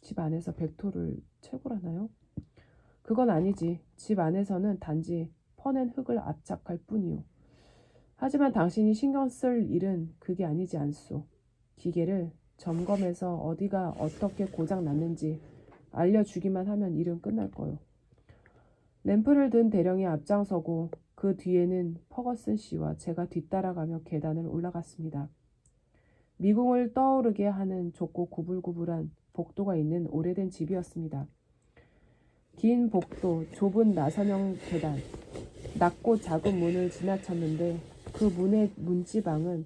집 안에서 벡토를 채굴하나요? 그건 아니지. 집 안에서는 단지 퍼낸 흙을 압착할 뿐이요. 하지만 당신이 신경 쓸 일은 그게 아니지 않소. 기계를 점검해서 어디가 어떻게 고장 났는지 알려주기만 하면 일은 끝날 거요. 램프를 든 대령이 앞장서고 그 뒤에는 퍼거슨 씨와 제가 뒤따라가며 계단을 올라갔습니다. 미궁을 떠오르게 하는 좁고 구불구불한 복도가 있는 오래된 집이었습니다. 긴 복도, 좁은 나선형 계단, 낮고 작은 문을 지나쳤는데 그 문의 문지방은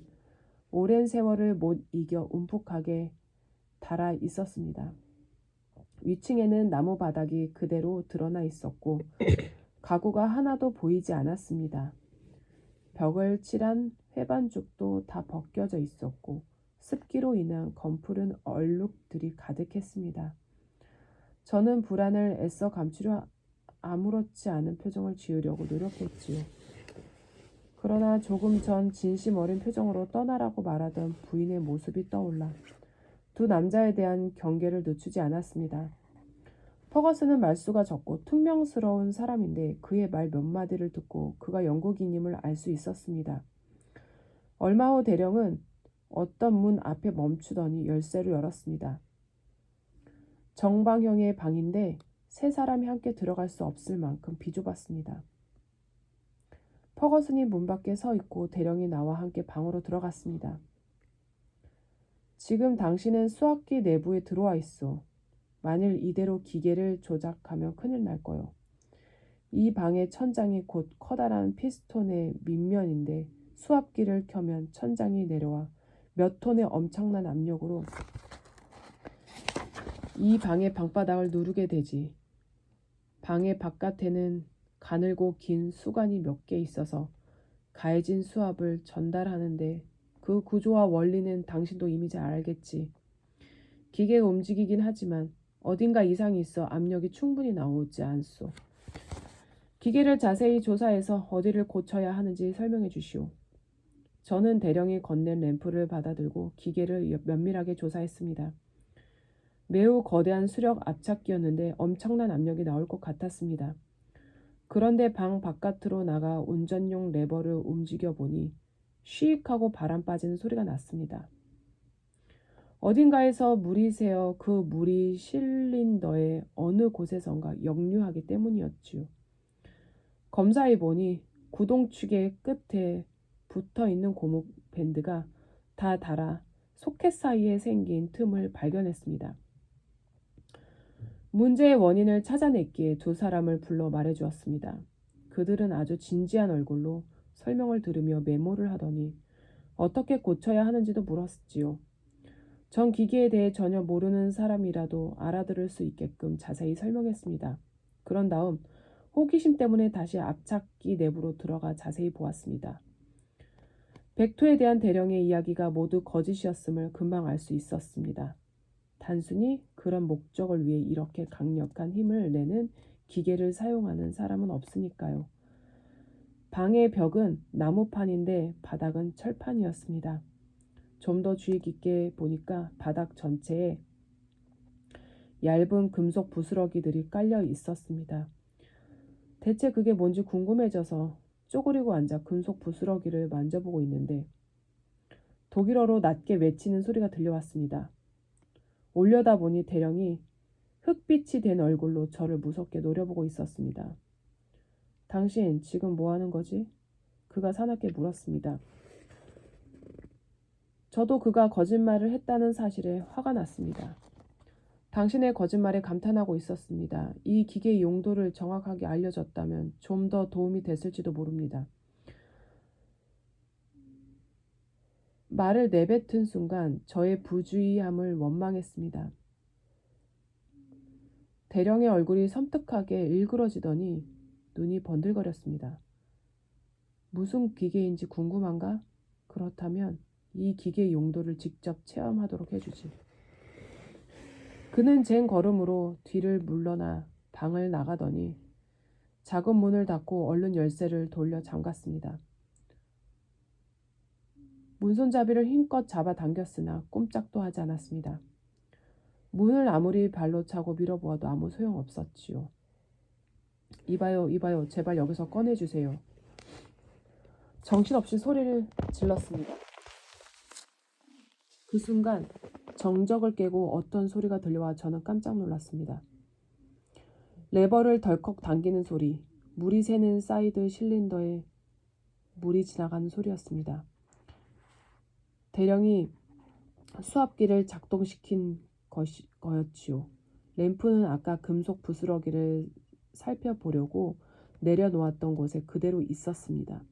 오랜 세월을 못 이겨 움푹하게 달아 있었습니다. 위층에는 나무 바닥이 그대로 드러나 있었고 가구가 하나도 보이지 않았습니다. 벽을 칠한 회반죽도 다 벗겨져 있었고 습기로 인한 검푸른 얼룩들이 가득했습니다. 저는 불안을 애써 감추려 아무렇지 않은 표정을 지으려고 노력했지요. 그러나 조금 전 진심 어린 표정으로 떠나라고 말하던 부인의 모습이 떠올라 두 남자에 대한 경계를 늦추지 않았습니다. 퍼거슨은 말수가 적고 퉁명스러운 사람인데 그의 말 몇 마디를 듣고 그가 영국인임을 알 수 있었습니다. 얼마 후 대령은 어떤 문 앞에 멈추더니 열쇠로 열었습니다. 정방형의 방인데 세 사람이 함께 들어갈 수 없을 만큼 비좁았습니다. 퍼거슨이 문 밖에 서 있고 대령이 나와 함께 방으로 들어갔습니다. 지금 당신은 수압기 내부에 들어와 있어. 만일 이대로 기계를 조작하면 큰일 날 거요. 이 방의 천장이 곧 커다란 피스톤의 밑면인데 수압기를 켜면 천장이 내려와 몇 톤의 엄청난 압력으로 이 방의 방바닥을 누르게 되지. 방의 바깥에는 가늘고 긴 수관이 몇 개 있어서 가해진 수압을 전달하는데 그 구조와 원리는 당신도 이미 잘 알겠지. 기계가 움직이긴 하지만 어딘가 이상이 있어 압력이 충분히 나오지 않소. 기계를 자세히 조사해서 어디를 고쳐야 하는지 설명해 주시오. 저는 대령이 건넨 램프를 받아들고 기계를 면밀하게 조사했습니다. 매우 거대한 수력 압착기였는데 엄청난 압력이 나올 것 같았습니다. 그런데 방 바깥으로 나가 운전용 레버를 움직여 보니 쉬익 하고 바람 빠지는 소리가 났습니다. 어딘가에서 물이 새어 그 물이 실린더의 어느 곳에선가 역류하기 때문이었지요. 검사해 보니 구동축의 끝에 붙어있는 고무 밴드가 다 닳아 소켓 사이에 생긴 틈을 발견했습니다. 문제의 원인을 찾아냈기에 두 사람을 불러 말해주었습니다. 그들은 아주 진지한 얼굴로 설명을 들으며 메모를 하더니 어떻게 고쳐야 하는지도 물었지요. 전 기계에 대해 전혀 모르는 사람이라도 알아들을 수 있게끔 자세히 설명했습니다. 그런 다음 호기심 때문에 다시 압착기 내부로 들어가 자세히 보았습니다. 벡토에 대한 대령의 이야기가 모두 거짓이었음을 금방 알 수 있었습니다. 단순히 그런 목적을 위해 이렇게 강력한 힘을 내는 기계를 사용하는 사람은 없으니까요. 방의 벽은 나무판인데 바닥은 철판이었습니다. 좀 더 주의 깊게 보니까 바닥 전체에 얇은 금속 부스러기들이 깔려 있었습니다. 대체 그게 뭔지 궁금해져서 쪼그리고 앉아 금속 부스러기를 만져보고 있는데 독일어로 낮게 외치는 소리가 들려왔습니다. 올려다보니 대령이 흙빛이 된 얼굴로 저를 무섭게 노려보고 있었습니다. 당신 지금 뭐 하는 거지? 그가 사납게 물었습니다. 저도 그가 거짓말을 했다는 사실에 화가 났습니다. 당신의 거짓말에 감탄하고 있었습니다. 이 기계의 용도를 정확하게 알려줬다면 좀 더 도움이 됐을지도 모릅니다. 말을 내뱉은 순간 저의 부주의함을 원망했습니다. 대령의 얼굴이 섬뜩하게 일그러지더니 눈이 번들거렸습니다. 무슨 기계인지 궁금한가? 그렇다면 이 기계의 용도를 직접 체험하도록 해주지. 그는 쟁 걸음으로 뒤를 물러나 방을 나가더니 작은 문을 닫고 얼른 열쇠를 돌려 잠갔습니다. 문손잡이를 힘껏 잡아당겼으나 꼼짝도 하지 않았습니다. 문을 아무리 발로 차고 밀어보아도 아무 소용없었지요. 이봐요, 제발 여기서 꺼내주세요. 정신없이 소리를 질렀습니다. 그 순간 정적을 깨고 어떤 소리가 들려와 저는 깜짝 놀랐습니다. 레버를 덜컥 당기는 소리, 물이 새는 사이드 실린더에 물이 지나가는 소리였습니다. 대령이 수압기를 작동시킨 거였지요. 램프는 아까 금속 부스러기를 살펴보려고 내려놓았던 곳에 그대로 있었습니다.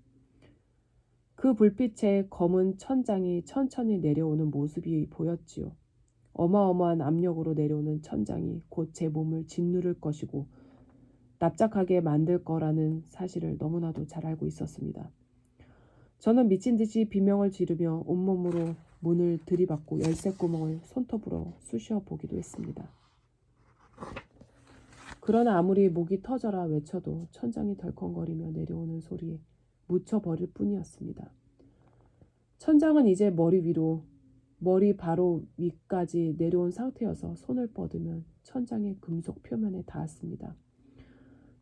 그 불빛에 검은 천장이 천천히 내려오는 모습이 보였지요. 어마어마한 압력으로 내려오는 천장이 곧 제 몸을 짓누를 것이고 납작하게 만들 거라는 사실을 너무나도 잘 알고 있었습니다. 저는 미친 듯이 비명을 지르며 온몸으로 문을 들이받고 열쇠구멍을 손톱으로 쑤셔 보기도 했습니다. 그러나 아무리 목이 터져라 외쳐도 천장이 덜컹거리며 내려오는 소리에 묻혀버릴 뿐이었습니다. 천장은 이제 머리 바로 위까지 내려온 상태여서 손을 뻗으면 천장의 금속 표면에 닿았습니다.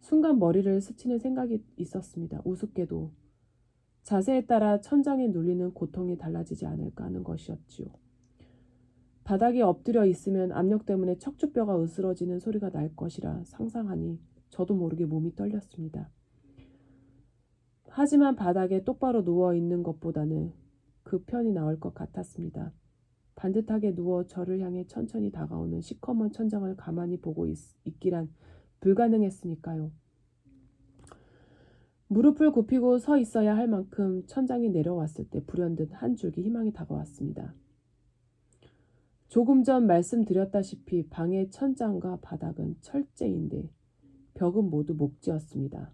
순간 머리를 스치는 생각이 있었습니다. 우습게도 자세에 따라 천장에 눌리는 고통이 달라지지 않을까 하는 것이었지요. 바닥에 엎드려 있으면 압력 때문에 척추뼈가 으스러지는 소리가 날 것이라 상상하니 저도 모르게 몸이 떨렸습니다. 하지만 바닥에 똑바로 누워 있는 것보다는 그 편이 나을 것 같았습니다. 반듯하게 누워 저를 향해 천천히 다가오는 시커먼 천장을 가만히 보고 있기란 불가능했으니까요. 무릎을 굽히고 서 있어야 할 만큼 천장이 내려왔을 때 불현듯 한 줄기 희망이 다가왔습니다. 조금 전 말씀드렸다시피 방의 천장과 바닥은 철제인데 벽은 모두 목재였습니다.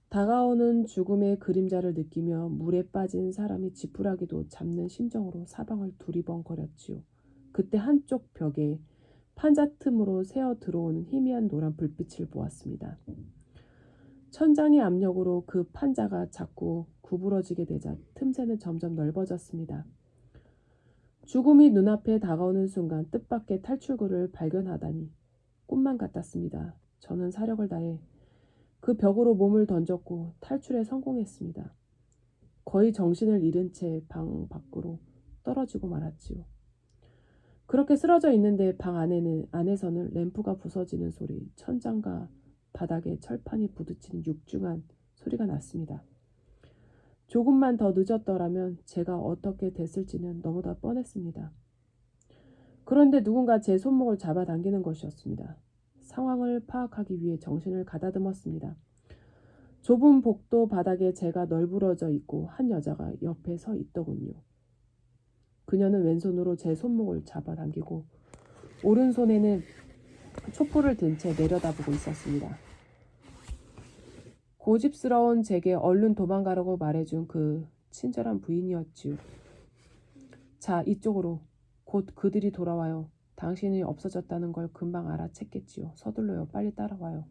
다가오는 죽음의 그림자를 느끼며 물에 빠진 사람이 지푸라기도 잡는 심정으로 사방을 두리번거렸지요. 그때 한쪽 벽에 판자 틈으로 새어 들어오는 희미한 노란 불빛을 보았습니다. 천장의 압력으로 그 판자가 자꾸 구부러지게 되자 틈새는 점점 넓어졌습니다. 죽음이 눈앞에 다가오는 순간 뜻밖의 탈출구를 발견하다니 꿈만 같았습니다. 저는 사력을 다해 그 벽으로 몸을 던졌고 탈출에 성공했습니다. 거의 정신을 잃은 채 방 밖으로 떨어지고 말았지요. 그렇게 쓰러져 있는데 방 안에서는 램프가 부서지는 소리, 천장과 바닥에 철판이 부딪히는 육중한 소리가 났습니다. 조금만 더 늦었더라면 제가 어떻게 됐을지는 너무나 뻔했습니다. 그런데 누군가 제 손목을 잡아당기는 것이었습니다. 상황을 파악하기 위해 정신을 가다듬었습니다. 좁은 복도 바닥에 제가 널브러져 있고 한 여자가 옆에 서 있더군요. 그녀는 왼손으로 제 손목을 잡아당기고 오른손에는 촛불을 든 채 내려다보고 있었습니다. 고집스러운 제게 얼른 도망가라고 말해준 그 친절한 부인이었지요. 자, 이쪽으로. 곧 그들이 돌아와요. 당신이 없어졌다는 걸 금방 알아챘겠지요. 서둘러요. 빨리 따라와요.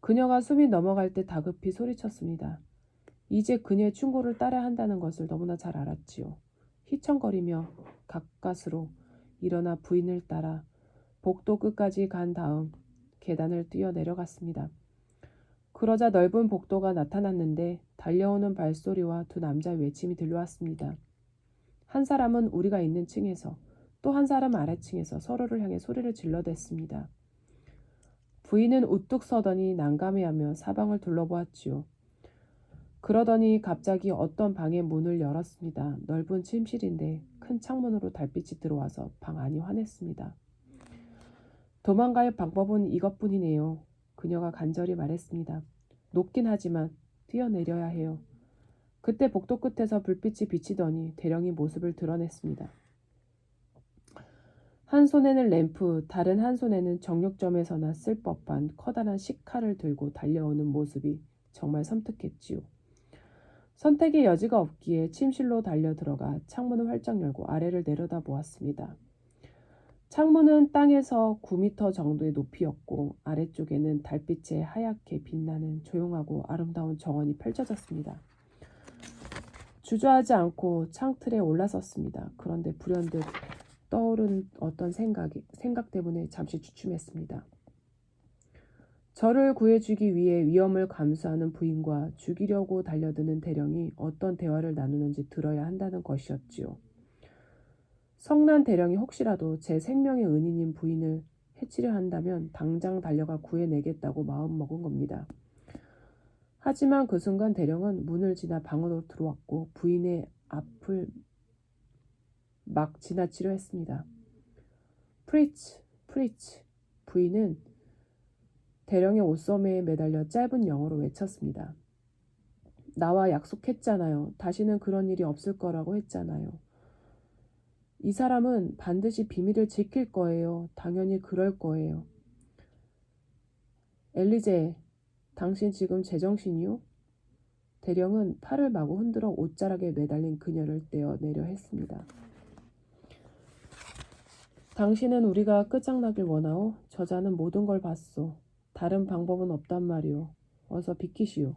그녀가 숨이 넘어갈 때 다급히 소리쳤습니다. 이제 그녀의 충고를 따라야 한다는 것을 너무나 잘 알았지요. 휘청거리며 가까스로 일어나 부인을 따라 복도 끝까지 간 다음 계단을 뛰어 내려갔습니다. 그러자 넓은 복도가 나타났는데 달려오는 발소리와 두 남자의 외침이 들려왔습니다. 한 사람은 우리가 있는 층에서 또 한 사람 아래층에서 서로를 향해 소리를 질러댔습니다. 부인은 우뚝 서더니 난감해하며 사방을 둘러보았지요. 그러더니 갑자기 어떤 방의 문을 열었습니다. 넓은 침실인데 큰 창문으로 달빛이 들어와서 방 안이 환했습니다. 도망갈 방법은 이것뿐이네요. 그녀가 간절히 말했습니다. 높긴 하지만 뛰어내려야 해요. 그때 복도 끝에서 불빛이 비치더니 대령이 모습을 드러냈습니다. 한 손에는 램프, 다른 한 손에는 정육점에서나 쓸 법한 커다란 식칼을 들고 달려오는 모습이 정말 섬뜩했지요. 선택의 여지가 없기에 침실로 달려 들어가 창문을 활짝 열고 아래를 내려다 보았습니다. 창문은 땅에서 9m 정도의 높이였고 아래쪽에는 달빛에 하얗게 빛나는 조용하고 아름다운 정원이 펼쳐졌습니다. 주저하지 않고 창틀에 올라섰습니다. 그런데 불현듯 떠오른 어떤 생각 때문에 잠시 주춤했습니다. 저를 구해주기 위해 위험을 감수하는 부인과 죽이려고 달려드는 대령이 어떤 대화를 나누는지 들어야 한다는 것이었지요. 성난 대령이 혹시라도 제 생명의 은인인 부인을 해치려 한다면 당장 달려가 구해내겠다고 마음먹은 겁니다. 하지만 그 순간 대령은 문을 지나 방으로 들어왔고 부인의 앞을 막 지나치려 했습니다. 프리츠, 프리츠. 부인은 대령의 옷소매에 매달려 짧은 영어로 외쳤습니다. 나와 약속했잖아요. 다시는 그런 일이 없을 거라고 했잖아요. 이 사람은 반드시 비밀을 지킬 거예요. 당연히 그럴 거예요. 엘리제, 당신 지금 제정신이요? 대령은 팔을 마구 흔들어 옷자락에 매달린 그녀를 떼어내려 했습니다. 당신은 우리가 끝장나길 원하오? 저자는 모든 걸 봤소. 다른 방법은 없단 말이오. 어서 비키시오.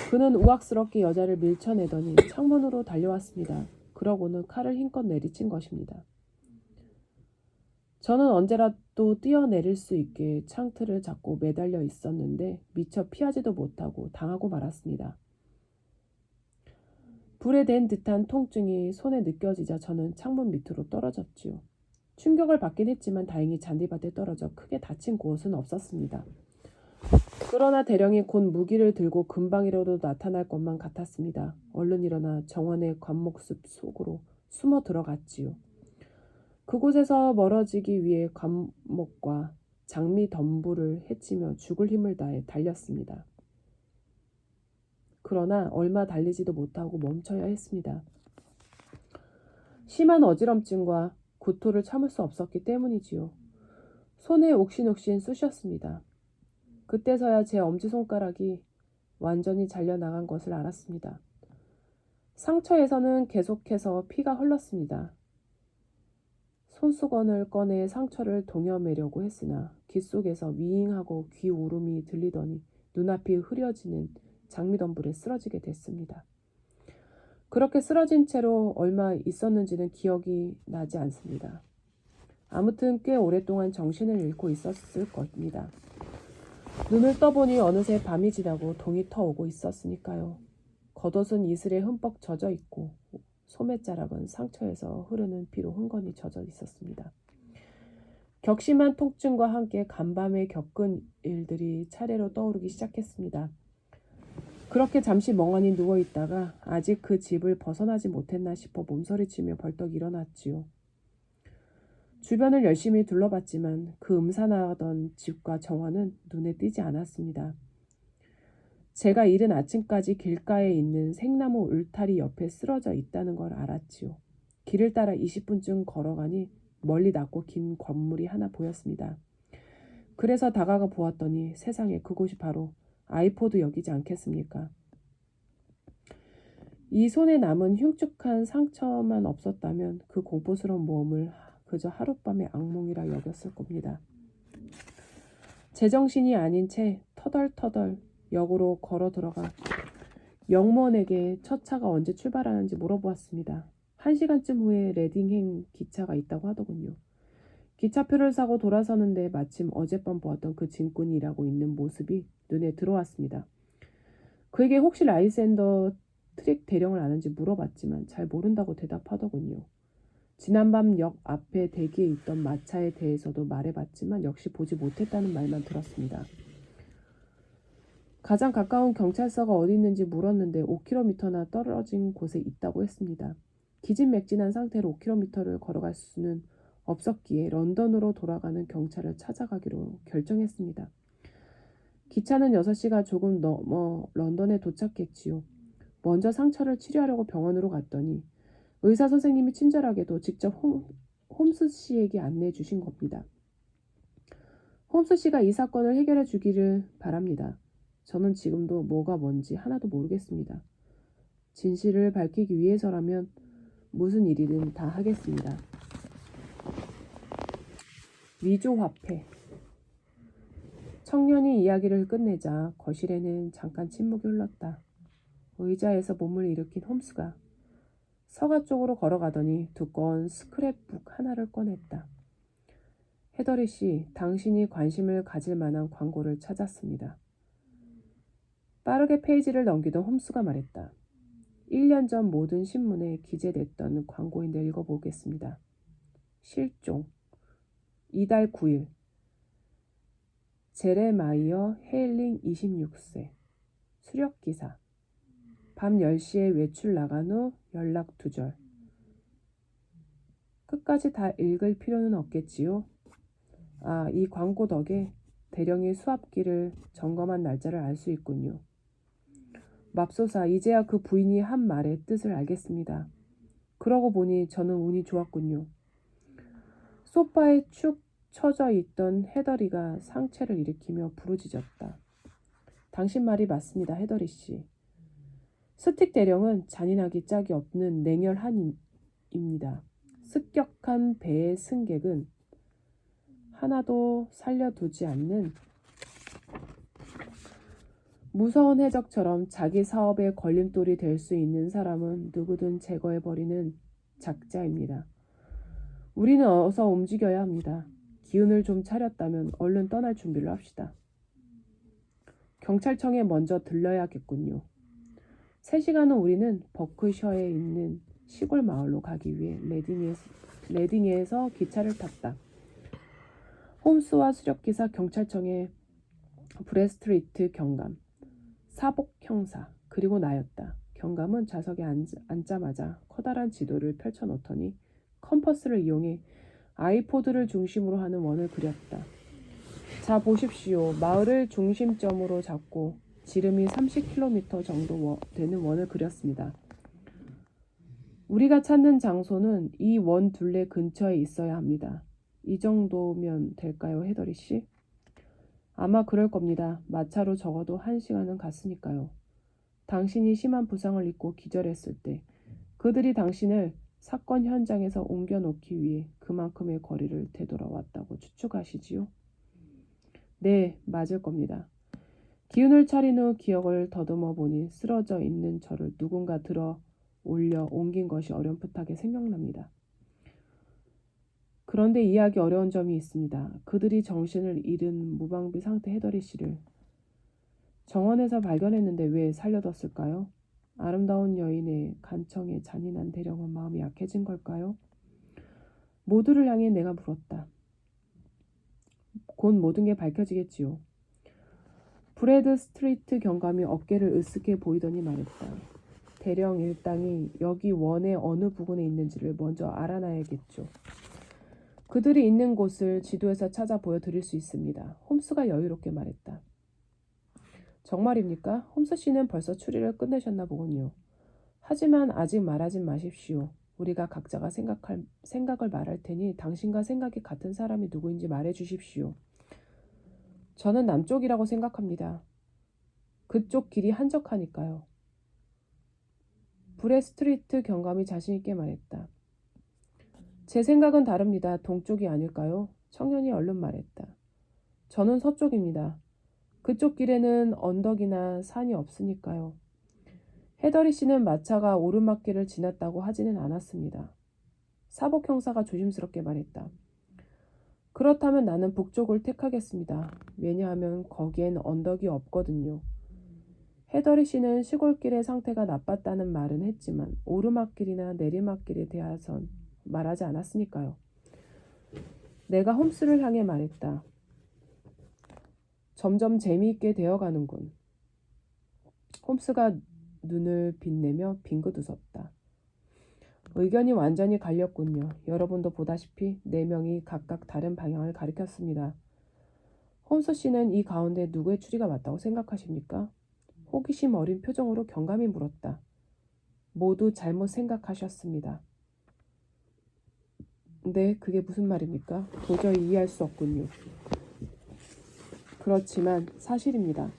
그는 우악스럽게 여자를 밀쳐내더니 창문으로 달려왔습니다. 그러고는 칼을 힘껏 내리친 것입니다. 저는 언제라도 뛰어내릴 수 있게 창틀을 잡고 매달려 있었는데 미처 피하지도 못하고 당하고 말았습니다. 불에 댄 듯한 통증이 손에 느껴지자 저는 창문 밑으로 떨어졌지요. 충격을 받긴 했지만 다행히 잔디밭에 떨어져 크게 다친 곳은 없었습니다. 그러나 대령이 곧 무기를 들고 금방이라도 나타날 것만 같았습니다. 얼른 일어나 정원의 관목숲 속으로 숨어 들어갔지요. 그곳에서 멀어지기 위해 관목과 장미 덤불을 헤치며 죽을 힘을 다해 달렸습니다. 그러나 얼마 달리지도 못하고 멈춰야 했습니다. 심한 어지럼증과 구토를 참을 수 없었기 때문이지요. 손에 옥신옥신 쑤셨습니다. 그때서야 제 엄지손가락이 완전히 잘려나간 것을 알았습니다. 상처에서는 계속해서 피가 흘렀습니다. 손수건을 꺼내 상처를 동여매려고 했으나 귀 속에서 윙하고 귀 울음이 들리더니 눈앞이 흐려지는 장미덤불에 쓰러지게 됐습니다. 그렇게 쓰러진 채로 얼마 있었는지는 기억이 나지 않습니다. 아무튼 꽤 오랫동안 정신을 잃고 있었을 겁니다. 눈을 떠보니 어느새 밤이 지나고 동이 터오고 있었으니까요. 겉옷은 이슬에 흠뻑 젖어 있고 소매자락은 상처에서 흐르는 피로 흥건히 젖어 있었습니다. 격심한 통증과 함께 간밤에 겪은 일들이 차례로 떠오르기 시작했습니다. 그렇게 잠시 멍하니 누워있다가 아직 그 집을 벗어나지 못했나 싶어 몸서리치며 벌떡 일어났지요. 주변을 열심히 둘러봤지만 그 음산하던 집과 정원은 눈에 띄지 않았습니다. 제가 이른 아침까지 길가에 있는 생나무 울타리 옆에 쓰러져 있다는 걸 알았지요. 길을 따라 20분쯤 걸어가니 멀리 낮고 긴 건물이 하나 보였습니다. 그래서 다가가 보았더니 세상에 그곳이 바로 아이포드역이지 않겠습니까? 이 손에 남은 흉측한 상처만 없었다면 그 공포스러운 모험을 그저 하룻밤의 악몽이라 여겼을 겁니다. 제정신이 아닌 채 터덜터덜 역으로 걸어 들어가 영무원에게 첫 차가 언제 출발하는지 물어보았습니다. 1시간쯤 후에 레딩행 기차가 있다고 하더군요. 기차표를 사고 돌아서는데 마침 어젯밤 보았던 그 짐꾼이 일하고 있는 모습이 눈에 들어왔습니다. 그에게 혹시 라이센더 트릭 대령을 아는지 물어봤지만 잘 모른다고 대답하더군요. 지난밤 역 앞에 대기에 있던 마차에 대해서도 말해봤지만 역시 보지 못했다는 말만 들었습니다. 가장 가까운 경찰서가 어디 있는지 물었는데 5km나 떨어진 곳에 있다고 했습니다. 기진맥진한 상태로 5km를 걸어갈 수는 없었기에 런던으로 돌아가는 경찰을 찾아가기로 결정했습니다. 기차는 6시가 조금 넘어 런던에 도착했지요. 먼저 상처를 치료하려고 병원으로 갔더니 의사 선생님이 친절하게도 직접 홈스 씨에게 안내해 주신 겁니다. 홈스 씨가 이 사건을 해결해 주기를 바랍니다. 저는 지금도 뭐가 뭔지 하나도 모르겠습니다. 진실을 밝히기 위해서라면 무슨 일이든 다 하겠습니다. 위조화폐. 청년이 이야기를 끝내자 거실에는 잠깐 침묵이 흘렀다. 의자에서 몸을 일으킨 홈스가 서가 쪽으로 걸어가더니 두꺼운 스크랩북 하나를 꺼냈다. 헤더리 씨, 당신이 관심을 가질 만한 광고를 찾았습니다. 빠르게 페이지를 넘기던 홈스가 말했다. 1년 전 모든 신문에 기재됐던 광고인데 읽어보겠습니다. 실종. 이달 9일. 제레마이어 헤일링 26세. 수력기사. 밤 10시에 외출 나간 후 연락 두절. 끝까지 다 읽을 필요는 없겠지요? 이 광고 덕에 대령이 수압기를 점검한 날짜를 알 수 있군요. 맙소사, 이제야 그 부인이 한 말의 뜻을 알겠습니다. 그러고 보니 저는 운이 좋았군요. 소파에 축 처져 있던 헤더리가 상체를 일으키며 부르짖었다. 당신 말이 맞습니다, 헤더리 씨. 스틱 대령은 잔인하기 짝이 없는 냉혈한입니다. 습격한 배의 승객은 하나도 살려두지 않는 무서운 해적처럼 자기 사업의 걸림돌이 될 수 있는 사람은 누구든 제거해버리는 작자입니다. 우리는 어서 움직여야 합니다. 기운을 좀 차렸다면 얼른 떠날 준비를 합시다. 경찰청에 먼저 들러야겠군요. 3시간 후 우리는 버크셔에 있는 시골 마을로 가기 위해 레딩에서 기차를 탔다. 홈스와 수력기사, 경찰청의 브레스트리트 경감, 사복 형사, 그리고 나였다. 경감은 좌석에 앉자마자 커다란 지도를 펼쳐놓더니 컴퍼스를 이용해 아이포드를 중심으로 하는 원을 그렸다. 자, 보십시오. 마을을 중심점으로 잡고 지름이 30km 정도 되는 원을 그렸습니다. 우리가 찾는 장소는 이 원 둘레 근처에 있어야 합니다. 이 정도면 될까요, 헤더리 씨? 아마 그럴 겁니다. 마차로 적어도 1시간은 갔으니까요. 당신이 심한 부상을 입고 기절했을 때 그들이 당신을 사건 현장에서 옮겨놓기 위해 그만큼의 거리를 되돌아왔다고 추측하시지요? 네, 맞을 겁니다. 기운을 차린 후 기억을 더듬어 보니 쓰러져 있는 저를 누군가 들어 올려 옮긴 것이 어렴풋하게 생각납니다. 그런데 이해하기 어려운 점이 있습니다. 그들이 정신을 잃은 무방비 상태 헤더리 씨를 정원에서 발견했는데 왜 살려뒀을까요? 아름다운 여인의 간청에 잔인한 대령은 마음이 약해진 걸까요? 모두를 향해 내가 물었다. 곧 모든 게 밝혀지겠지요. 브래드 스트리트 경감이 어깨를 으쓱해 보이더니 말했다. 대령 일당이 여기 원의 어느 부근에 있는지를 먼저 알아놔야겠죠. 그들이 있는 곳을 지도에서 찾아 보여드릴 수 있습니다. 홈스가 여유롭게 말했다. 정말입니까? 홈스 씨는 벌써 추리를 끝내셨나 보군요. 하지만 아직 말하진 마십시오. 우리가 각자가 생각을 말할 테니 당신과 생각이 같은 사람이 누구인지 말해 주십시오. 저는 남쪽이라고 생각합니다. 그쪽 길이 한적하니까요. 브레스트리트 경감이 자신있게 말했다. 제 생각은 다릅니다. 동쪽이 아닐까요? 청년이 얼른 말했다. 저는 서쪽입니다. 그쪽 길에는 언덕이나 산이 없으니까요. 헤더리 씨는 마차가 오르막길을 지났다고 하지는 않았습니다. 사복 형사가 조심스럽게 말했다. 그렇다면 나는 북쪽을 택하겠습니다. 왜냐하면 거기엔 언덕이 없거든요. 헤더리 씨는 시골길의 상태가 나빴다는 말은 했지만 오르막길이나 내리막길에 대해선 말하지 않았으니까요. 내가 홈스를 향해 말했다. 점점 재미있게 되어가는군. 홈스가 눈을 빛내며 빙긋 웃었다. 의견이 완전히 갈렸군요. 여러분도 보다시피 4명이 각각 다른 방향을 가리켰습니다. 홈스 씨는 이 가운데 누구의 추리가 맞다고 생각하십니까? 호기심 어린 표정으로 경감이 물었다. 모두 잘못 생각하셨습니다. 네, 그게 무슨 말입니까? 도저히 이해할 수 없군요. 그렇지만 사실입니다.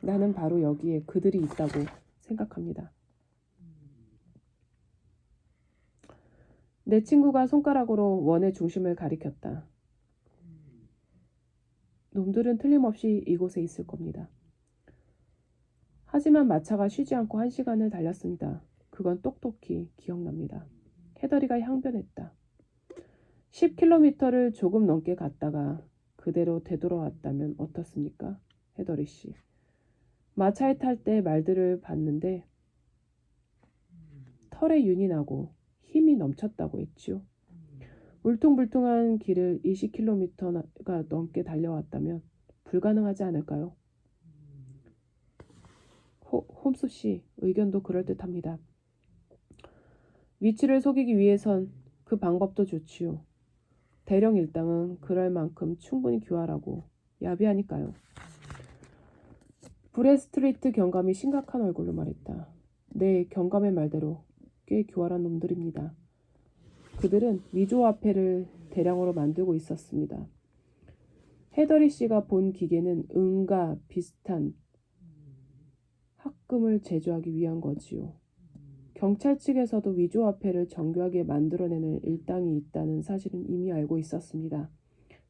나는 바로 여기에 그들이 있다고 생각합니다. 내 친구가 손가락으로 원의 중심을 가리켰다. 놈들은 틀림없이 이곳에 있을 겁니다. 하지만 마차가 쉬지 않고 1시간을 달렸습니다. 그건 똑똑히 기억납니다. 헤더리가 항변했다. 10km를 조금 넘게 갔다가 그대로 되돌아왔다면 어떻습니까? 헤더리 씨. 마차에 탈 때 말들을 봤는데 털에 윤이 나고 힘이 넘쳤다고 했지요. 울퉁불퉁한 길을 20km가 넘게 달려왔다면 불가능하지 않을까요? 홈스 씨 의견도 그럴듯합니다. 위치를 속이기 위해선 그 방법도 좋지요. 대령 일당은 그럴 만큼 충분히 교활하고 야비하니까요. 브레스트리트 경감이 심각한 얼굴로 말했다. 네, 경감의 말대로 꽤 교활한 놈들입니다. 그들은 미조화폐를 대량으로 만들고 있었습니다. 헤더리 씨가 본 기계는 은과 비슷한 합금을 제조하기 위한 거지요. 경찰 측에서도 위조화폐를 정교하게 만들어내는 일당이 있다는 사실은 이미 알고 있었습니다.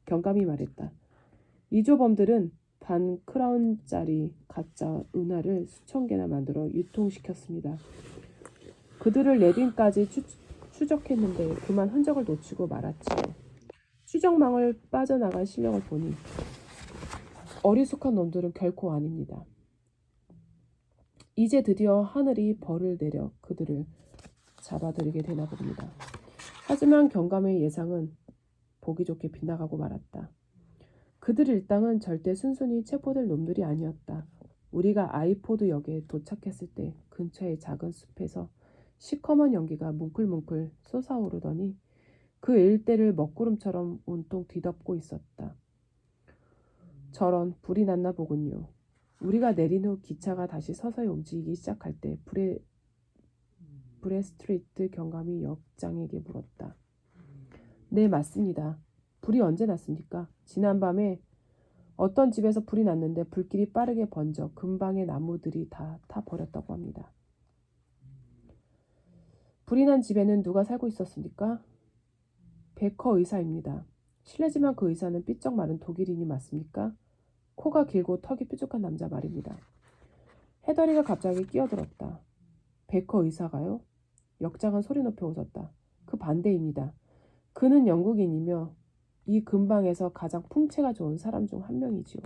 경감이 말했다. 위조범들은 반 크라운짜리 가짜 은화를 수천 개나 만들어 유통시켰습니다. 그들을 레딘까지 추적했는데 그만 흔적을 놓치고 말았지요. 추적망을 빠져나간 실력을 보니 어리숙한 놈들은 결코 아닙니다. 이제 드디어 하늘이 벌을 내려 그들을 잡아들이게 되나 봅니다. 하지만 경감의 예상은 보기 좋게 빗나가고 말았다. 그들 일당은 절대 순순히 체포될 놈들이 아니었다. 우리가 아이포드 역에 도착했을 때 근처의 작은 숲에서 시커먼 연기가 뭉클뭉클 솟아오르더니 그 일대를 먹구름처럼 온통 뒤덮고 있었다. 저런 불이 났나 보군요. 우리가 내린 후 기차가 다시 서서히 움직이기 시작할 때 브레스트리트 경감이 역장에게 물었다. 네, 맞습니다. 불이 언제 났습니까? 지난밤에 어떤 집에서 불이 났는데 불길이 빠르게 번져 근방의 나무들이 다 타버렸다고 합니다. 불이 난 집에는 누가 살고 있었습니까? 베커 의사입니다. 실례지만 그 의사는 삐쩍 마른 독일인이 맞습니까? 코가 길고 턱이 뾰족한 남자 말입니다. 헤더리가 갑자기 끼어들었다. 베커 의사가요? 역장은 소리 높여 웃었다. 그 반대입니다. 그는 영국인이며 이 근방에서 가장 풍채가 좋은 사람 중 한 명이지요.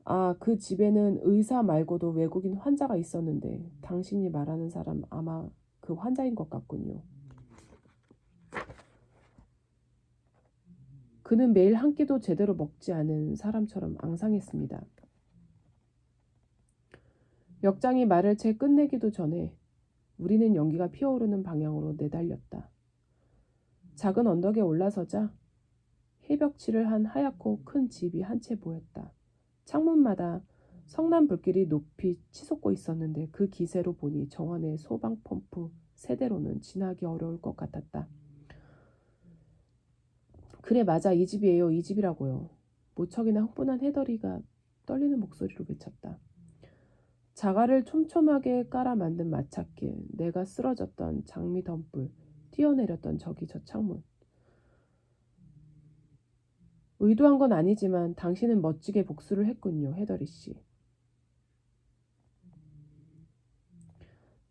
아, 그 집에는 의사 말고도 외국인 환자가 있었는데 당신이 말하는 사람 아마 그 환자인 것 같군요. 그는 매일 한 끼도 제대로 먹지 않은 사람처럼 앙상했습니다. 역장이 말을 채 끝내기도 전에 우리는 연기가 피어오르는 방향으로 내달렸다. 작은 언덕에 올라서자 해벽칠을 한 하얗고 큰 집이 한 채 보였다. 창문마다 성난 불길이 높이 치솟고 있었는데 그 기세로 보니 정원의 소방 펌프 세대로는 지나기 어려울 것 같았다. 그래, 맞아. 이 집이에요. 이 집이라고요. 무척이나 흥분한 헤더리가 떨리는 목소리로 외쳤다. 자갈을 촘촘하게 깔아 만든 마차길, 내가 쓰러졌던 장미 덤불, 뛰어내렸던 저기 저 창문. 의도한 건 아니지만 당신은 멋지게 복수를 했군요, 헤더리 씨.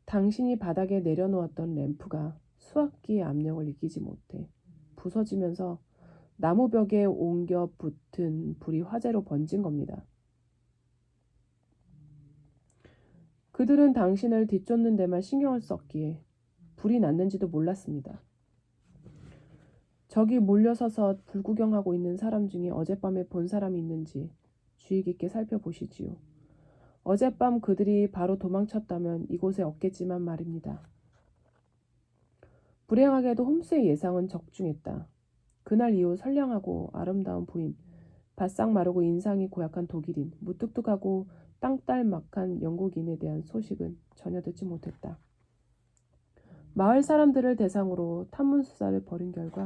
당신이 바닥에 내려놓았던 램프가 수압기의 압력을 이기지 못해 부서지면서 나무벽에 옮겨 붙은 불이 화재로 번진 겁니다. 그들은 당신을 뒤쫓는 데만 신경을 썼기에 불이 났는지도 몰랐습니다. 저기 몰려서서 불구경하고 있는 사람 중에 어젯밤에 본 사람이 있는지 주의 깊게 살펴보시지요. 어젯밤 그들이 바로 도망쳤다면 이곳에 없겠지만 말입니다. 불행하게도 홈스의 예상은 적중했다. 그날 이후 선량하고 아름다운 부인, 바싹 마르고 인상이 고약한 독일인, 무뚝뚝하고 땅딸막한 영국인에 대한 소식은 전혀 듣지 못했다. 마을 사람들을 대상으로 탐문수사를 벌인 결과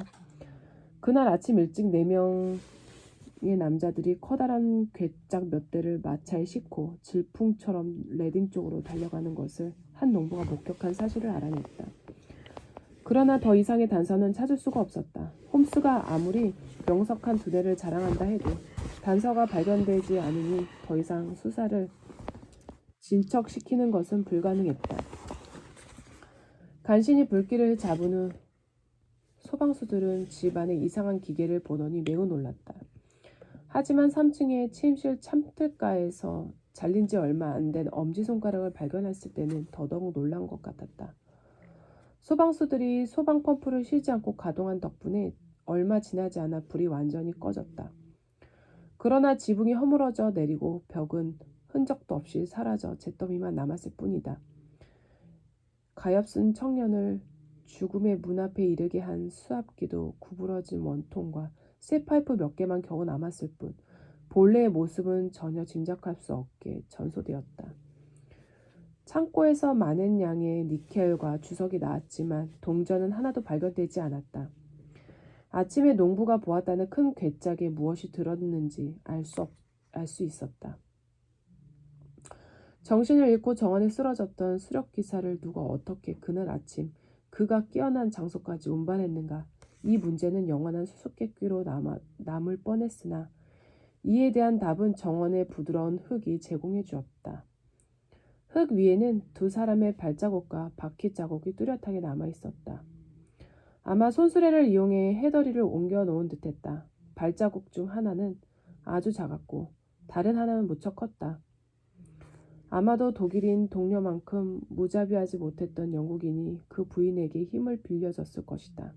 그날 아침 일찍 4명의 남자들이 커다란 괴짝 몇 대를 마차에 싣고 질풍처럼 레딩 쪽으로 달려가는 것을 한 농부가 목격한 사실을 알아냈다. 그러나 더 이상의 단서는 찾을 수가 없었다. 홈스가 아무리 명석한 두뇌를 자랑한다 해도 단서가 발견되지 않으니 더 이상 수사를 진척시키는 것은 불가능했다. 간신히 불길을 잡은 후 소방수들은 집안의 이상한 기계를 보더니 매우 놀랐다. 하지만 3층의 침실 참틀가에서 잘린 지 얼마 안 된 엄지손가락을 발견했을 때는 더더욱 놀란 것 같았다. 소방수들이 소방 펌프를 쉬지 않고 가동한 덕분에 얼마 지나지 않아 불이 완전히 꺼졌다. 그러나 지붕이 허물어져 내리고 벽은 흔적도 없이 사라져 잿더미만 남았을 뿐이다. 가엾은 청년을 죽음의 문 앞에 이르게 한 수압기도 구부러진 원통과 쇠 파이프 몇 개만 겨우 남았을 뿐 본래의 모습은 전혀 짐작할 수 없게 전소되었다. 창고에서 많은 양의 니켈과 주석이 나왔지만 동전은 하나도 발견되지 않았다. 아침에 농부가 보았다는 큰 괴짝에 무엇이 들었는지 알 수 있었다. 정신을 잃고 정원에 쓰러졌던 수렵기사를 누가 어떻게 그날 아침 그가 깨어난 장소까지 운반했는가? 이 문제는 영원한 수수께끼로 남을 뻔했으나 이에 대한 답은 정원의 부드러운 흙이 제공해 주었다. 흙 위에는 두 사람의 발자국과 바퀴 자국이 뚜렷하게 남아있었다. 아마 손수레를 이용해 해더리를 옮겨 놓은 듯했다. 발자국 중 하나는 아주 작았고 다른 하나는 무척 컸다. 아마도 독일인 동료만큼 무자비하지 못했던 영국인이 그 부인에게 힘을 빌려줬을 것이다.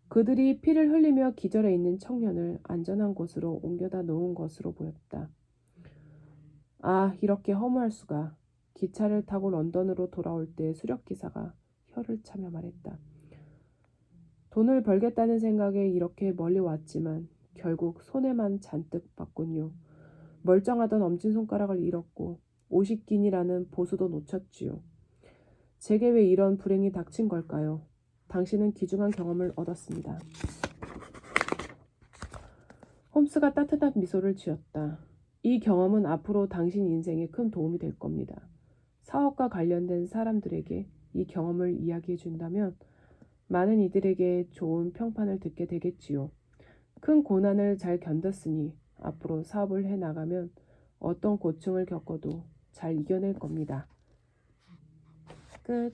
그들이 피를 흘리며 기절해 있는 청년을 안전한 곳으로 옮겨다 놓은 것으로 보였다. 아, 이렇게 허무할 수가. 기차를 타고 런던으로 돌아올 때 수렵기사가 혀를 차며 말했다. 돈을 벌겠다는 생각에 이렇게 멀리 왔지만 결국 손해만 잔뜩 봤군요. 멀쩡하던 엄지손가락을 잃었고 50긴이라는 보수도 놓쳤지요. 제게 왜 이런 불행이 닥친 걸까요? 당신은 귀중한 경험을 얻었습니다. 홈스가 따뜻한 미소를 지었다. 이 경험은 앞으로 당신 인생에 큰 도움이 될 겁니다. 사업과 관련된 사람들에게 이 경험을 이야기해 준다면 많은 이들에게 좋은 평판을 듣게 되겠지요. 큰 고난을 잘 견뎠으니 앞으로 사업을 해나가면 어떤 고충을 겪어도 잘 이겨낼 겁니다. 끝.